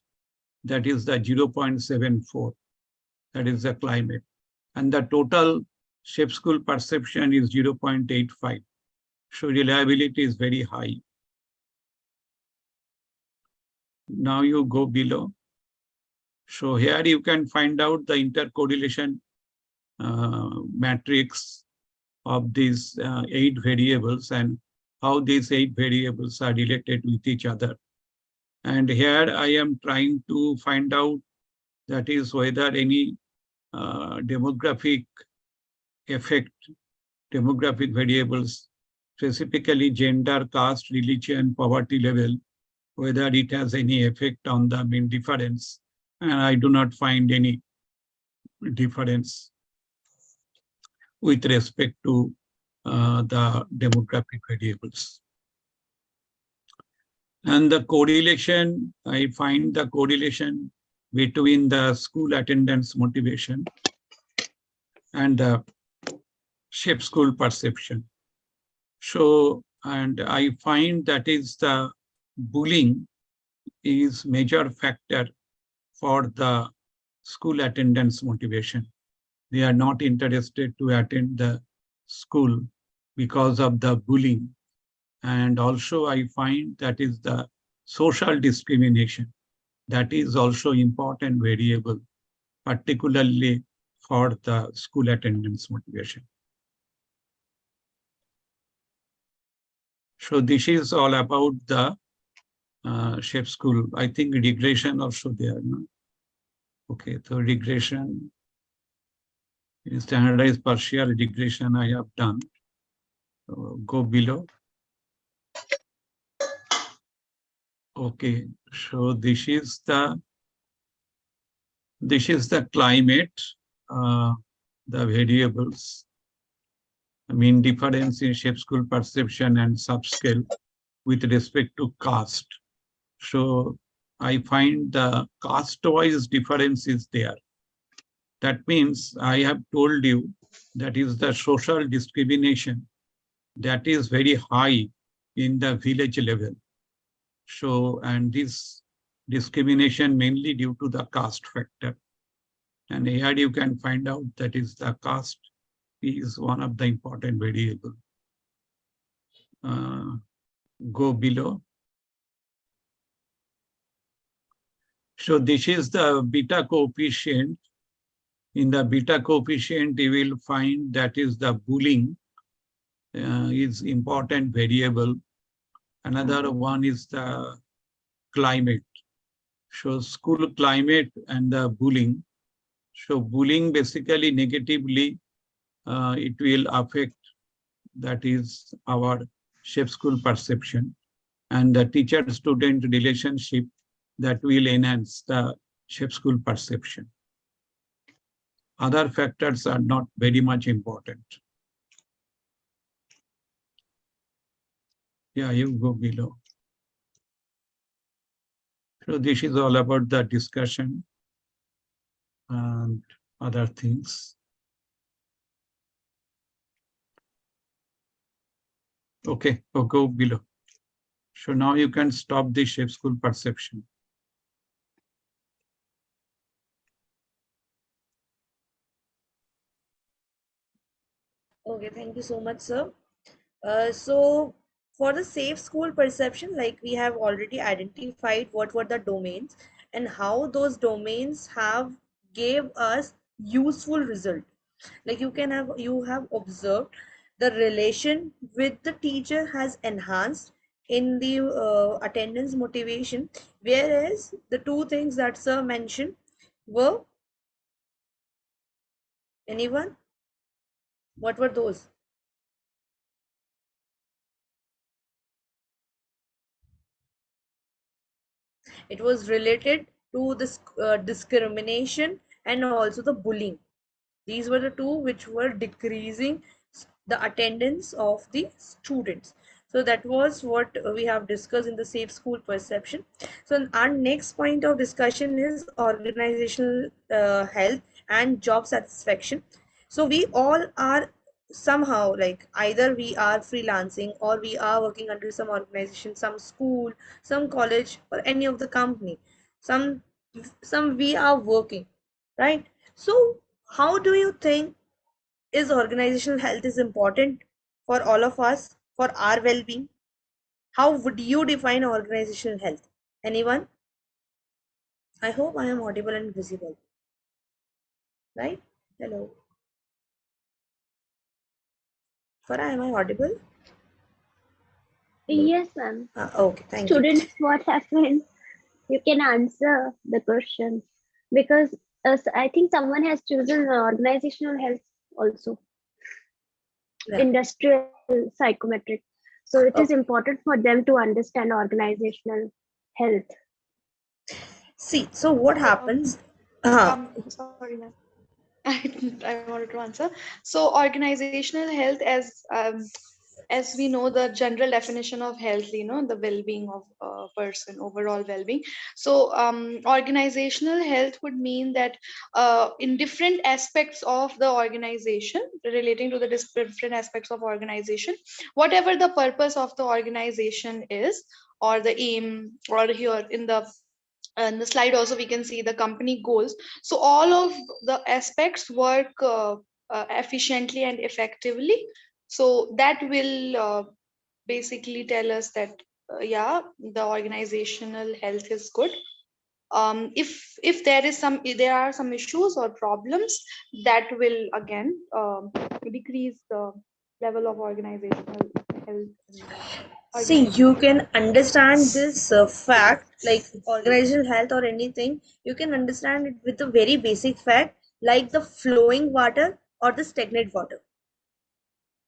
that is the 0.74. That is the climate. And the total shape school perception is 0.85. So reliability is very high. Now you go below. So here you can find out the intercorrelation matrix of these 8 variables and how these 8 variables are related with each other. And here I am trying to find out that is whether any demographic effect, demographic variables, specifically gender, caste, religion, poverty level, whether it has any effect on the mean difference. And I do not find any difference with respect to the demographic variables. And the correlation, I find the correlation between the school attendance motivation and the shape school perception. So, and I find that is the bullying is major factor for the school attendance motivation. They are not interested to attend the school because of the bullying. And also I find that is the social discrimination. That is also important variable, particularly for the school attendance motivation. So this is all about the shape school. I think regression also there. No? Okay, so regression, in standardized partial regression I have done. So go below. Okay, so this is the climate, the variables, mean difference in shape school perception and subscale with respect to caste. So I find the caste-wise difference is there. That means I have told you that is the social discrimination that is very high in the village level. So, and this discrimination mainly due to the caste factor. And here you can find out that is the caste is one of the important variable. Go below. So this is the beta coefficient. In the beta coefficient, you will find that is the bullying is important variable. Another one is the climate. So school climate and the bullying. So bullying basically negatively, it will affect, that is our shape school perception, and the teacher-student relationship that will enhance the shape school perception. Other factors are not very much important. Yeah, you go below. So this is all about the discussion and other things. Okay, so go below. So now you can stop the shape school perception. Okay, thank you so much, sir. So for the safe school perception, like we have already identified what were the domains and how those domains have gave us useful result. Like you have observed the relation with the teacher has enhanced in the attendance motivation, whereas the two things that sir mentioned were, anyone? What were those? It was related to this discrimination and also the bullying. These were the two which were decreasing the attendance of the students. So that was what we have discussed in the safe school perception. So our next point of discussion is organizational health and job satisfaction. So we all are somehow, like, either we are freelancing or we are working under some organization, some school, some college, or any of the company. Some we are working, right? So how do you think is organizational health is important for all of us, for our well-being? How would you define organizational health? Anyone? I hope I am audible and visible, right? Hello. Farah, am I audible? Yes, ma'am. Okay, thank you. Students, what happened? You can answer the question because I think someone has chosen organizational health also, Yeah. industrial psychometric. So it is Okay. important for them to understand organizational health. See, so what happens? Sorry, ma'am. I wanted to answer. So organizational health, as we know, the general definition of health, the well-being of a person, overall well-being. So organizational health would mean that in different aspects of the organization, relating to the different aspects of organization, whatever the purpose of the organization is, or the aim, or here in the slide also we can see the company goals. So all of the aspects work efficiently and effectively. So that will basically tell us that yeah, the organizational health is good. If there are some issues or problems, that will again decrease the level of organizational health. See, you can understand this fact, like organizational health or anything, you can understand it with a very basic fact, like the flowing water or the stagnant water.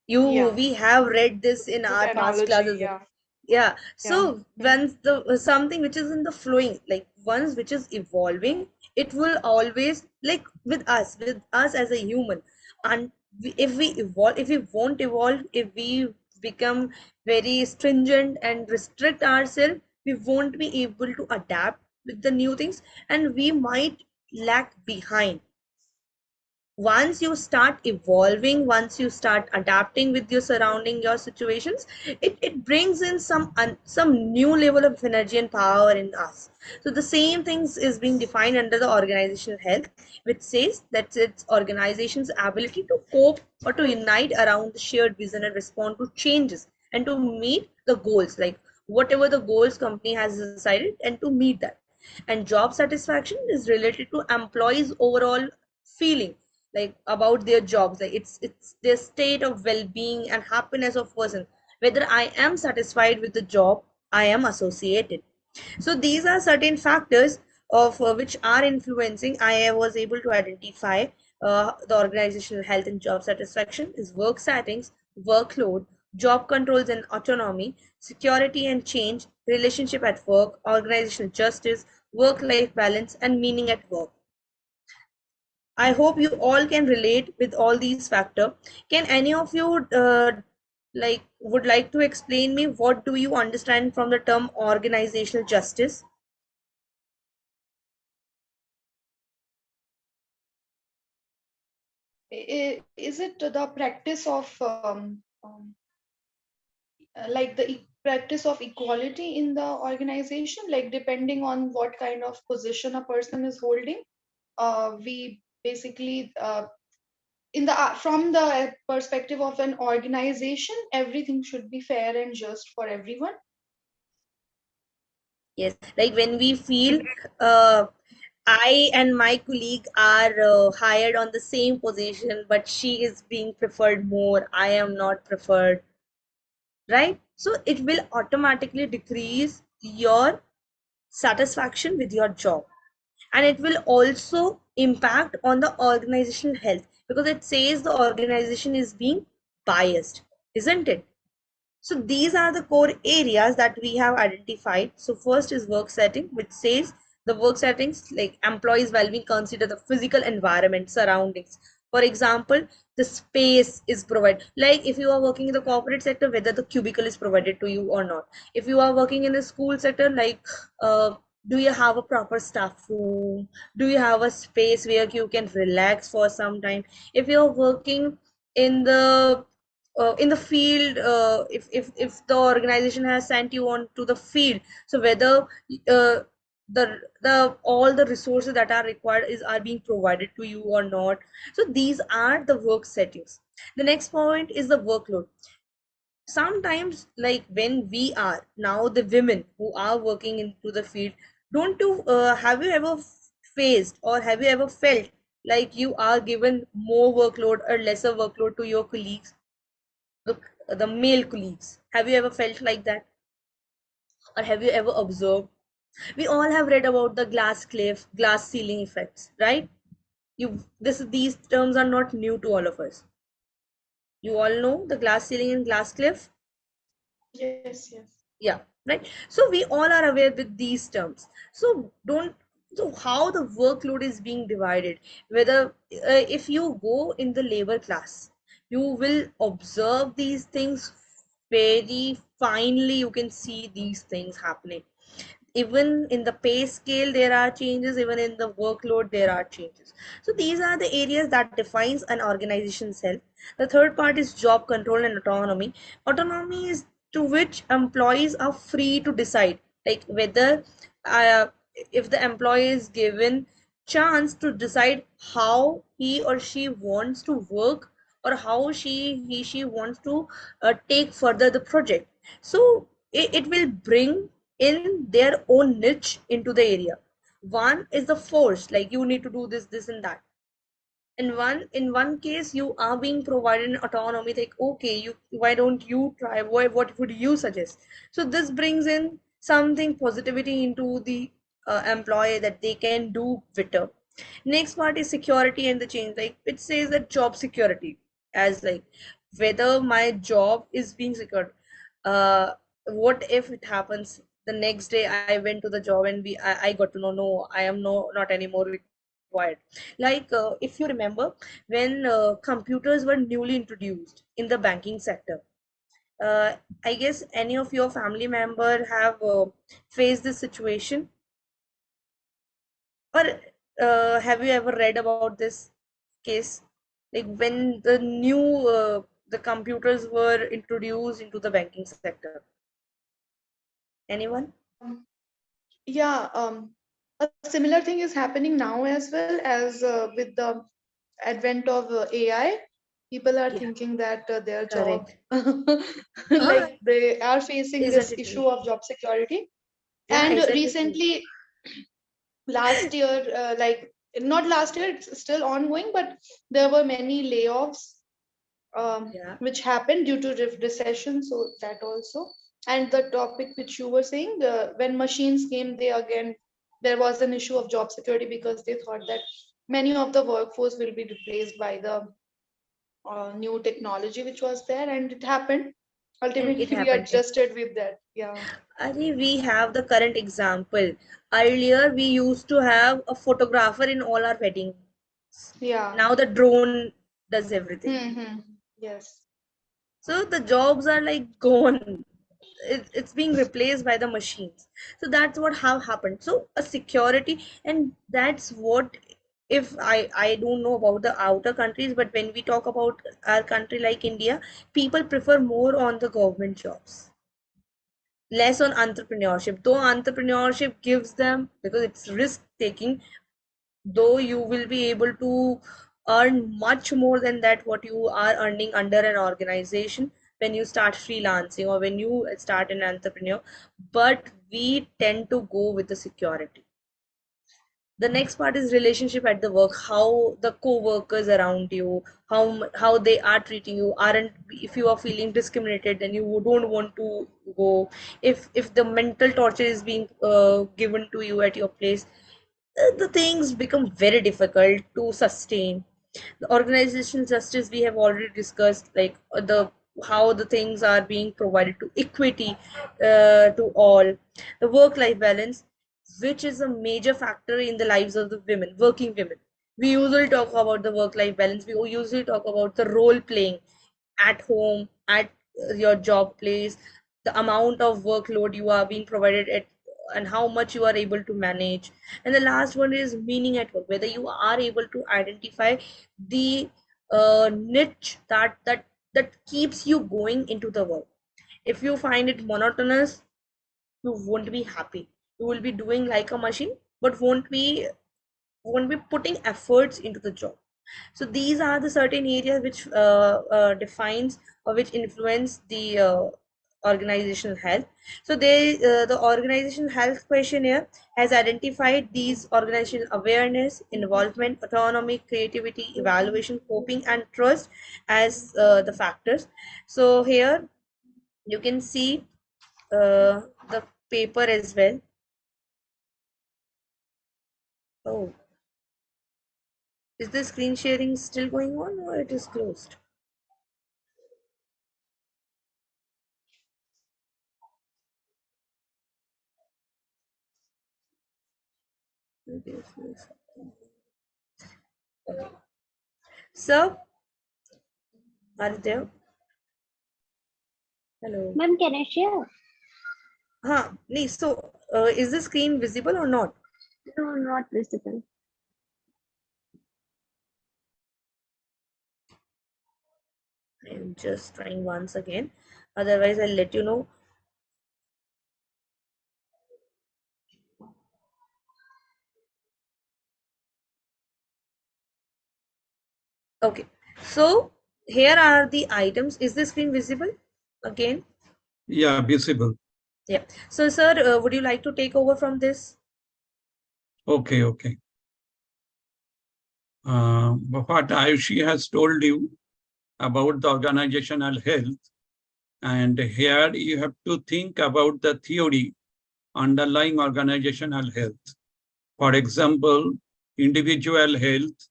Yeah, We have read this in good our past analogy. classes. Yeah, Yeah. yeah. So once the something which is in the flowing, like once which is evolving, it will always, like with us as a human. And if we evolve, if we won't evolve, if we become very stringent and restrict ourselves, we won't be able to adapt with the new things, and we might lag behind. Once you start evolving, once you start adapting with your surrounding, your situations, it brings in some new level of energy and power in us. So the same things is being defined under the organizational health, which says that it's organization's ability to cope or to unite around the shared vision and respond to changes and to meet the goals, like whatever the goals company has decided, and to meet that. And job satisfaction is related to employees overall feeling, like about their jobs, like it's their state of well-being and happiness of person, whether I am satisfied with the job I am associated. So these are certain factors of which are influencing. I was able to identify the organizational health and job satisfaction is work settings, workload, job controls and autonomy, security and change, relationship at work, organizational justice, work life balance, and meaning at work. I hope you all can relate with all these factors. Can any of you like would like to explain me what do you understand from the term organizational justice? Is it the practice of like the practice of equality in the organization, like depending on what kind of position a person is holding, we basically in the from the perspective of an organization, everything should be fair and just for everyone. Yes, like when we feel I and my colleague are hired on the same position, but she is being preferred more, I am not preferred. right? So it will automatically decrease your satisfaction with your job, and it will also impact on the organizational health, because it says the organization is being biased, isn't it? So these are the core areas that we have identified. So first is work setting, which says the work settings like employees well-being consider the physical environment, surroundings. For example, the space is provided. Like if you are working in the corporate sector, whether the cubicle is provided to you or not. If you are working in the school sector, like do you have a proper staff room? Do you have a space where you can relax for some time? If you're working in the field, if the organization has sent you on to the field, so whether the all the resources that are required are being provided to you or not. So these are the work settings. The next point is the workload. Sometimes, like when we are now the women who are working into the field, don't you have you ever faced or have you ever felt like you are given more workload or lesser workload to your colleagues, the, the male colleagues? Have you ever felt like that, or have you ever observed? We all have read about the glass cliff, glass ceiling effects, right? These terms are not new to all of us. You all know the glass ceiling and glass cliff. Yes, yes. Yeah, right. So we all are aware with these terms. So don't so how the workload is being divided, whether if you go in the labor class, you will observe these things very finely. You can see these things happening. Even in the pay scale there are changes, even in the workload there are changes. So these are the areas that defines an organization's health. The third part is job control and autonomy. Autonomy is to which employees are free to decide, like whether uh, if the employee is given chance to decide how he or she wants to work, or how she wants to take further the project. So it will bring in their own niche into the area. One is the force, like you need to do this and that. In one case you are being provided an autonomy, like okay, you why don't you try, what would you suggest? So this brings in something positivity into the employee, that they can do better. Next part is security and the change, like it says that job security, as like whether my job is being secured. What if it happens the next day I went to the job and I got to know, no, I am not anymore required. Like if you remember, when computers were newly introduced in the banking sector, uh, I guess any of your family member have faced this situation, or have you ever read about this case, like when the computers were introduced into the banking sector? Anyone? Um, yeah, a similar thing is happening now as well, as with the advent of AI. People are Yeah, thinking that their job, correct. Ah, like they are facing isn't this it issue of job security. Yeah, And isn't it true? recently, last year, like not last year, it's still ongoing, but there were many layoffs Yeah, which happened due to recession. So that also, and the topic which you were saying, when machines came, they again, there was an issue of job security, because they thought that many of the workforce will be replaced by the new technology which was there, and it happened. and it Ultimately, we happened. adjusted with that. Yeah. We have the current example. Earlier, we used to have a photographer in all our weddings. Yeah. Now the drone does everything. Hmm. Yes. So the jobs are like gone. It's being replaced by the machines. So that's what have happened. So a security, and that's what, if I don't know about the outer countries, but when we talk about our country like India, people prefer more on the government jobs, less on entrepreneurship. Though entrepreneurship gives them, because it's risk taking, though you will be able to earn much more than that what you are earning under an organization when you start freelancing or when you start an entrepreneur. But we tend to go with the security. The next part is relationship at the work, how the co-workers around you, how they are treating you. Aren't, if you are feeling discriminated, then you don't want to go. If the mental torture is being given to you at your place, the things become very difficult to sustain. The organizational justice we have already discussed, like the how the things are being provided to equity to all. The work life balance, which is a major factor in the lives of the women, working women. We usually talk about the work life balance, we usually talk about the role playing at home, at your job place, the amount of workload you are being provided at, and how much you are able to manage. And the last one is meaning at work, whether you are able to identify the niche that keeps you going into the work. If you find it monotonous, you won't be happy. You will be doing like a machine, but won't be putting efforts into the job. So these are the certain areas which defines or which influence the organizational health. So the organizational health questionnaire has identified these organizational awareness, involvement, autonomy, creativity, evaluation, coping, and trust as the factors. So here you can see the paper as well. Oh, is the screen sharing still going on, or it is closed? So, are you there? Hello. Ma'am, can I share? Please. So, is the screen visible or not? No, not visible. I'm just trying once again. Otherwise, I'll let you know. Okay. So, here are the items. Is the screen visible again? Yeah, visible. Yeah. So, sir, would you like to take over from this? Okay, okay. What Ayushi has told you about the organizational health, and here you have to think about the theory underlying organizational health. For example, individual health,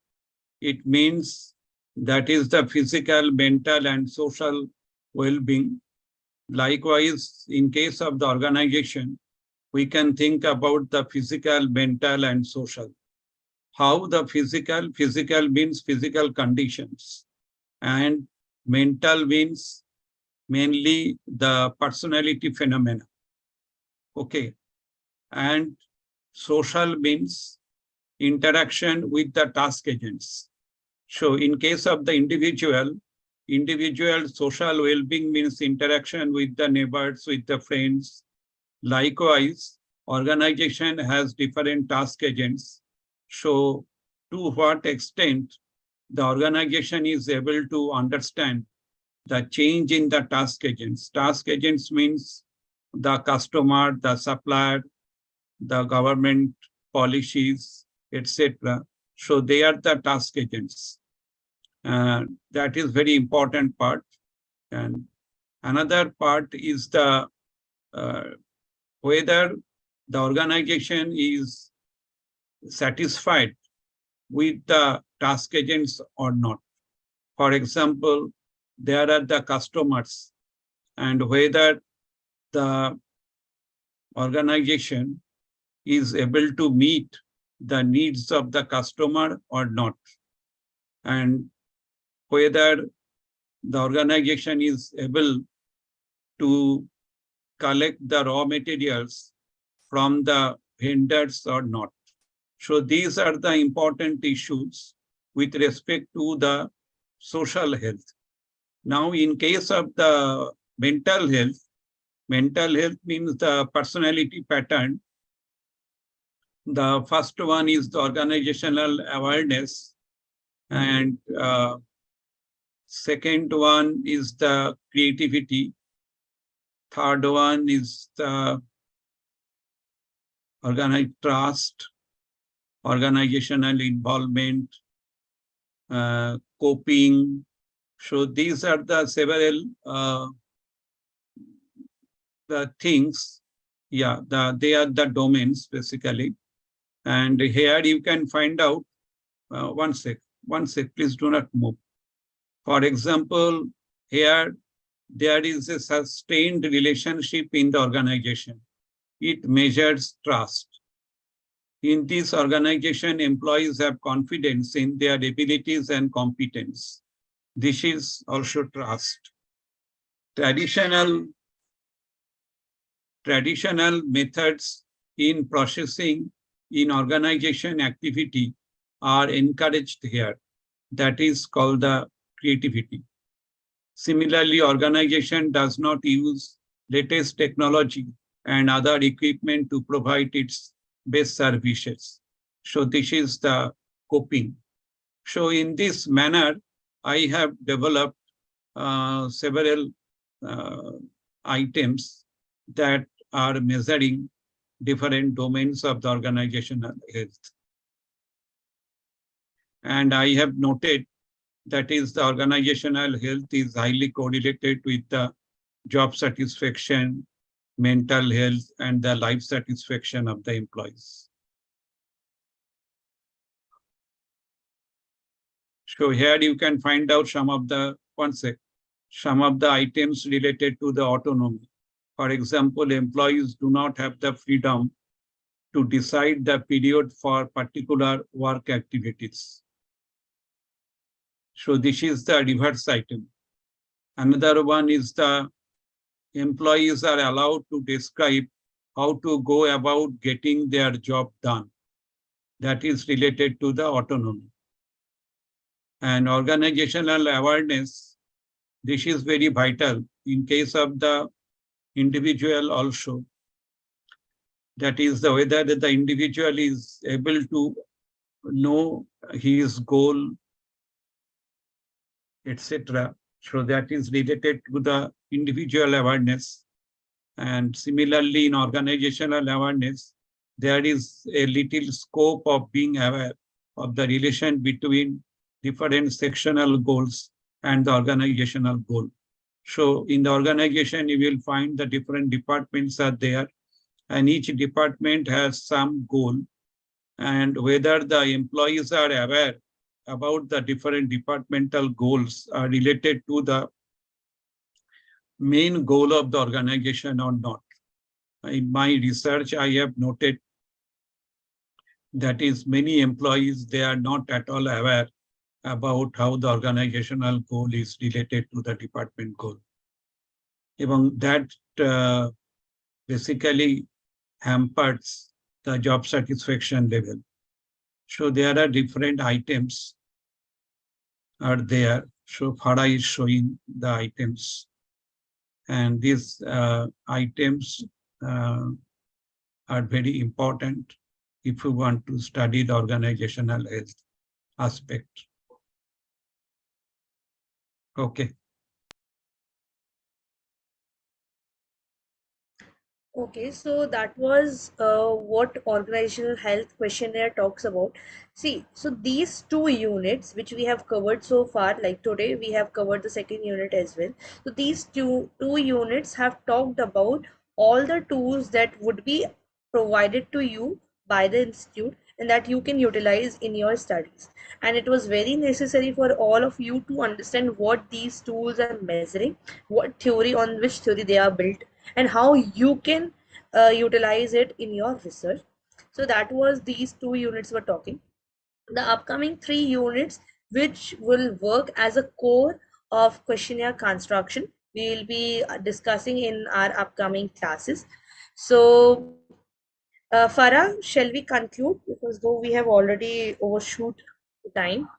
it means that is the physical, mental, and social well-being. Likewise, in case of the organization, we can think about the physical, mental, and social. How the physical means physical conditions, and mental means mainly the personality phenomena. Okay. And social means interaction with the task agents. So in case of the individual social well-being means interaction with the neighbors, with the friends. Likewise, organization has different task agents. So to what extent the organization is able to understand the change in the task agents. Task agents means the customer, the supplier, the government policies, etc. So they are the task agents. That is very important part. And another part is the whether the organization is satisfied with the task agents or not. For example, there are the customers, and whether the organization is able to meet the needs of the customer or not, and whether the organization is able to collect the raw materials from the vendors or not. So these are the important issues with respect to the social health. Now, in case of the mental health means the personality pattern. The first one is the organizational awareness, and second one is the creativity. Third one is the organized trust. organizational involvement, coping. So these are the several the things. Yeah, they are the domains basically. And here you can find out, one sec, please do not move. For example, here there is a sustained relationship in the organization. It measures trust. In this organization, employees have confidence in their abilities and competence. This is also trust. Traditional methods in processing in organization activity are encouraged here. That is called the creativity. Similarly, organization does not use latest technology and other equipment to provide its best services. So this is the coping. So in this manner, I have developed several items that are measuring different domains of the organizational health. And I have noted that is the organizational health is highly correlated with the job satisfaction, mental health, and the life satisfaction of the employees. So here you can find out some of the items related to the autonomy. For example, employees do not have the freedom to decide the period for particular work activities. So this is the reverse item. Another one is the employees are allowed to describe how to go about getting their job done. That is related to the autonomy. And organizational awareness, this is very vital in case of the individual also. That is the whether the individual is able to know his goal, etc. So that is related to the individual awareness. And similarly, in organizational awareness, there is a little scope of being aware of the relation between different sectional goals and the organizational goal. So in the organization, you will find the different departments are there, and each department has some goal. And whether the employees are aware about the different departmental goals are related to the main goal of the organization or not. In my research, I have noted that is many employees, they are not at all aware about how the organizational goal is related to the department goal. Even that basically hampers the job satisfaction level. So there are different items are there. So Farah is showing the items. And these items are very important if you want to study the organizational health aspect. Okay. Okay, so that was what organizational health questionnaire talks about. See, so these two units which we have covered so far, like today we have covered the second unit as well. So these two units have talked about all the tools that would be provided to you by the institute and that you can utilize in your studies. And it was very necessary for all of you to understand what these tools are measuring, what theory, on which theory they are built, and how you can utilize it in your research. So that was these two units were talking. The upcoming 3 units, which will work as a core of questionnaire construction, we will be discussing in our upcoming classes. So Farah, shall we conclude, because though we have already overshoot the time?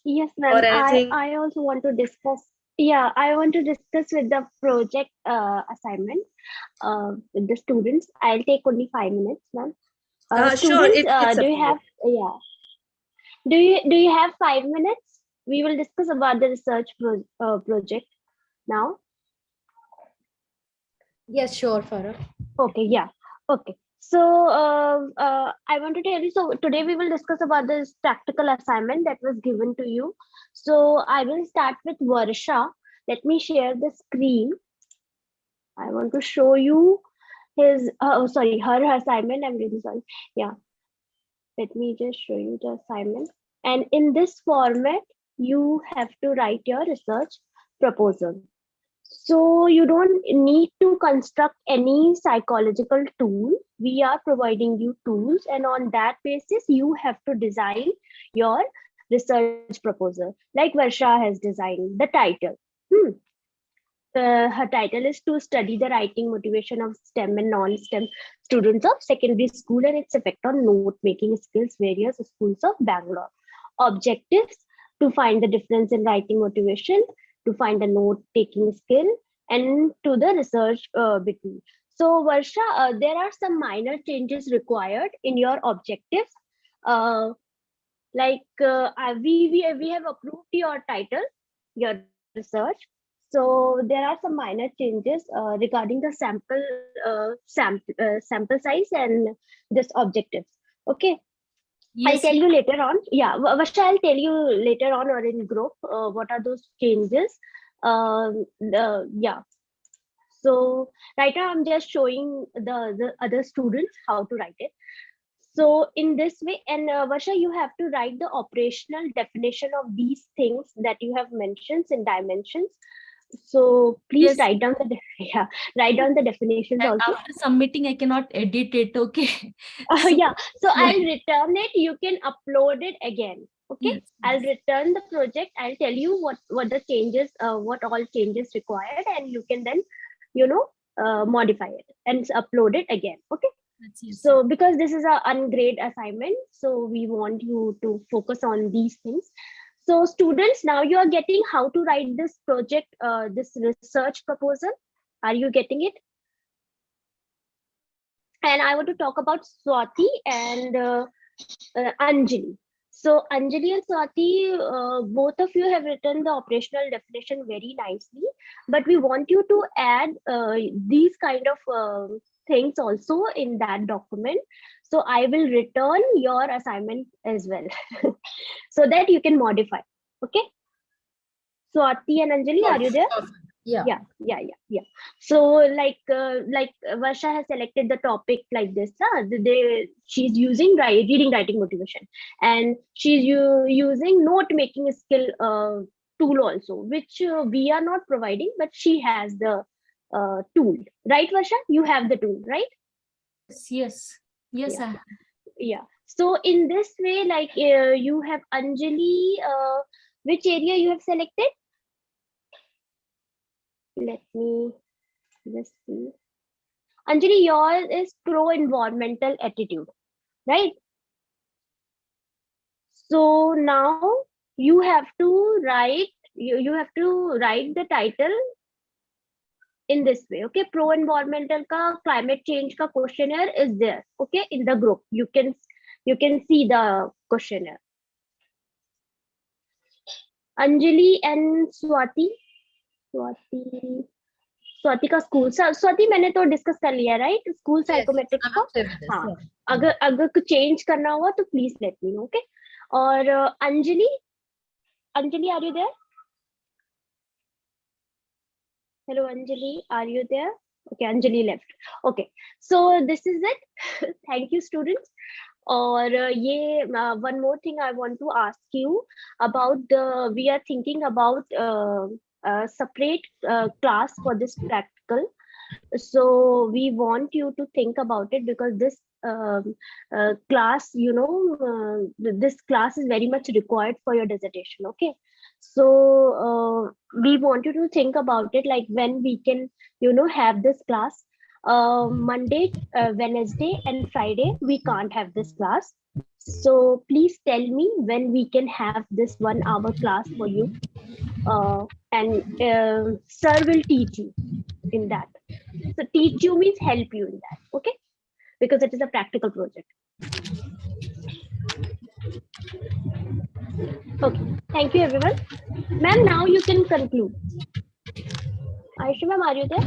Yes, Or ma'am. anything? I also want to discuss. Yeah, I want to discuss with the project assignment with the students. I'll take only 5 minutes, ma'am. Sure, Students, it's do up you to you. have? Yeah. Do you have 5 minutes? We will discuss about the research project now. Yes, sure, Farah. Okay. Yeah. Okay. So I want to tell you, so today we will discuss about this practical assignment that was given to you. So I will start with Varsha. Let me share the screen. I want to show you his, her assignment. I'm really sorry. Yeah. Let me just show you the assignment. And in this format, you have to write your research proposal. So you don't need to construct any psychological tool. We are providing you tools, and on that basis, you have to design your research proposal. Like Varsha has designed the title. Her title is to study the writing motivation of STEM and non-STEM students of secondary school and its effect on note-making skills, various schools of Bangalore. Objectives: to find the difference in writing motivation, to find the note-taking skill, and to the research between. So Varsha, there are some minor changes required in your objectives. We have approved your title, your research. So there are some minor changes regarding the sample size and this objectives. Okay. Yes. I'll tell you later on. Yeah, Varsha, I'll tell you later on or in group what are those changes. Yeah. So right now I'm just showing the other students how to write it. So in this way, and Varsha, you have to write the operational definition of these things that you have mentioned in dimensions. So please Yes. write down the definitions And also. after submitting, I cannot edit it. Okay. Yeah. So I'll return it. You can upload it again. Okay. Yes, I'll return the project. I'll tell you what the changes, what all changes required, and you can then, modify it and upload it again. Okay. yes. So because this is a ungrade assignment, so we want you to focus on these things. So students, now you are getting how to write this project, this research proposal. Are you getting it? And I want to talk about Swati and Anjali. So Anjali and Swati, both of you have written the operational definition very nicely, but we want you to add these kind of things also in that document. So I will return your assignment as well so that you can modify. Okay. Swati and Anjali, are you there? Yeah. So like Varsha has selected the topic like this. She's using reading writing motivation, and she's using note making skill tool also, which we are not providing, but she has the tool, right? Varsha, you have the tool, right? Yes. Yeah. So in this way, like you have Anjali, which area you have selected? Let me just see. Anjali, yours is pro-environmental attitude, right? So now you have to write, you have to write the title in this way. Okay, pro-environmental ka climate change ka questionnaire is there. Okay, in the group you can see the questionnaire. Anjali and Swati का school Swati मैंने तो discuss कर लिया right school psychometrics को हाँ अगर कुछ change करना हुआ तो please let me know okay और Anjali are you there hello Anjali are you there okay Anjali left okay so this is it thank you students और ये one more thing I want to ask you about we are thinking about separate class for this practical, so we want you to think about it because this class, this class is very much required for your dissertation. Okay, so we want you to think about it, like when we can have this class. Monday, Wednesday and Friday we can't have this class, so please tell me when we can have this 1 hour class for you. And sir will teach you in that. So teach you means help you in that, okay? Because it is a practical project. Okay, thank you everyone. Ma'am, now you can conclude. Aisha ma'am, are you there?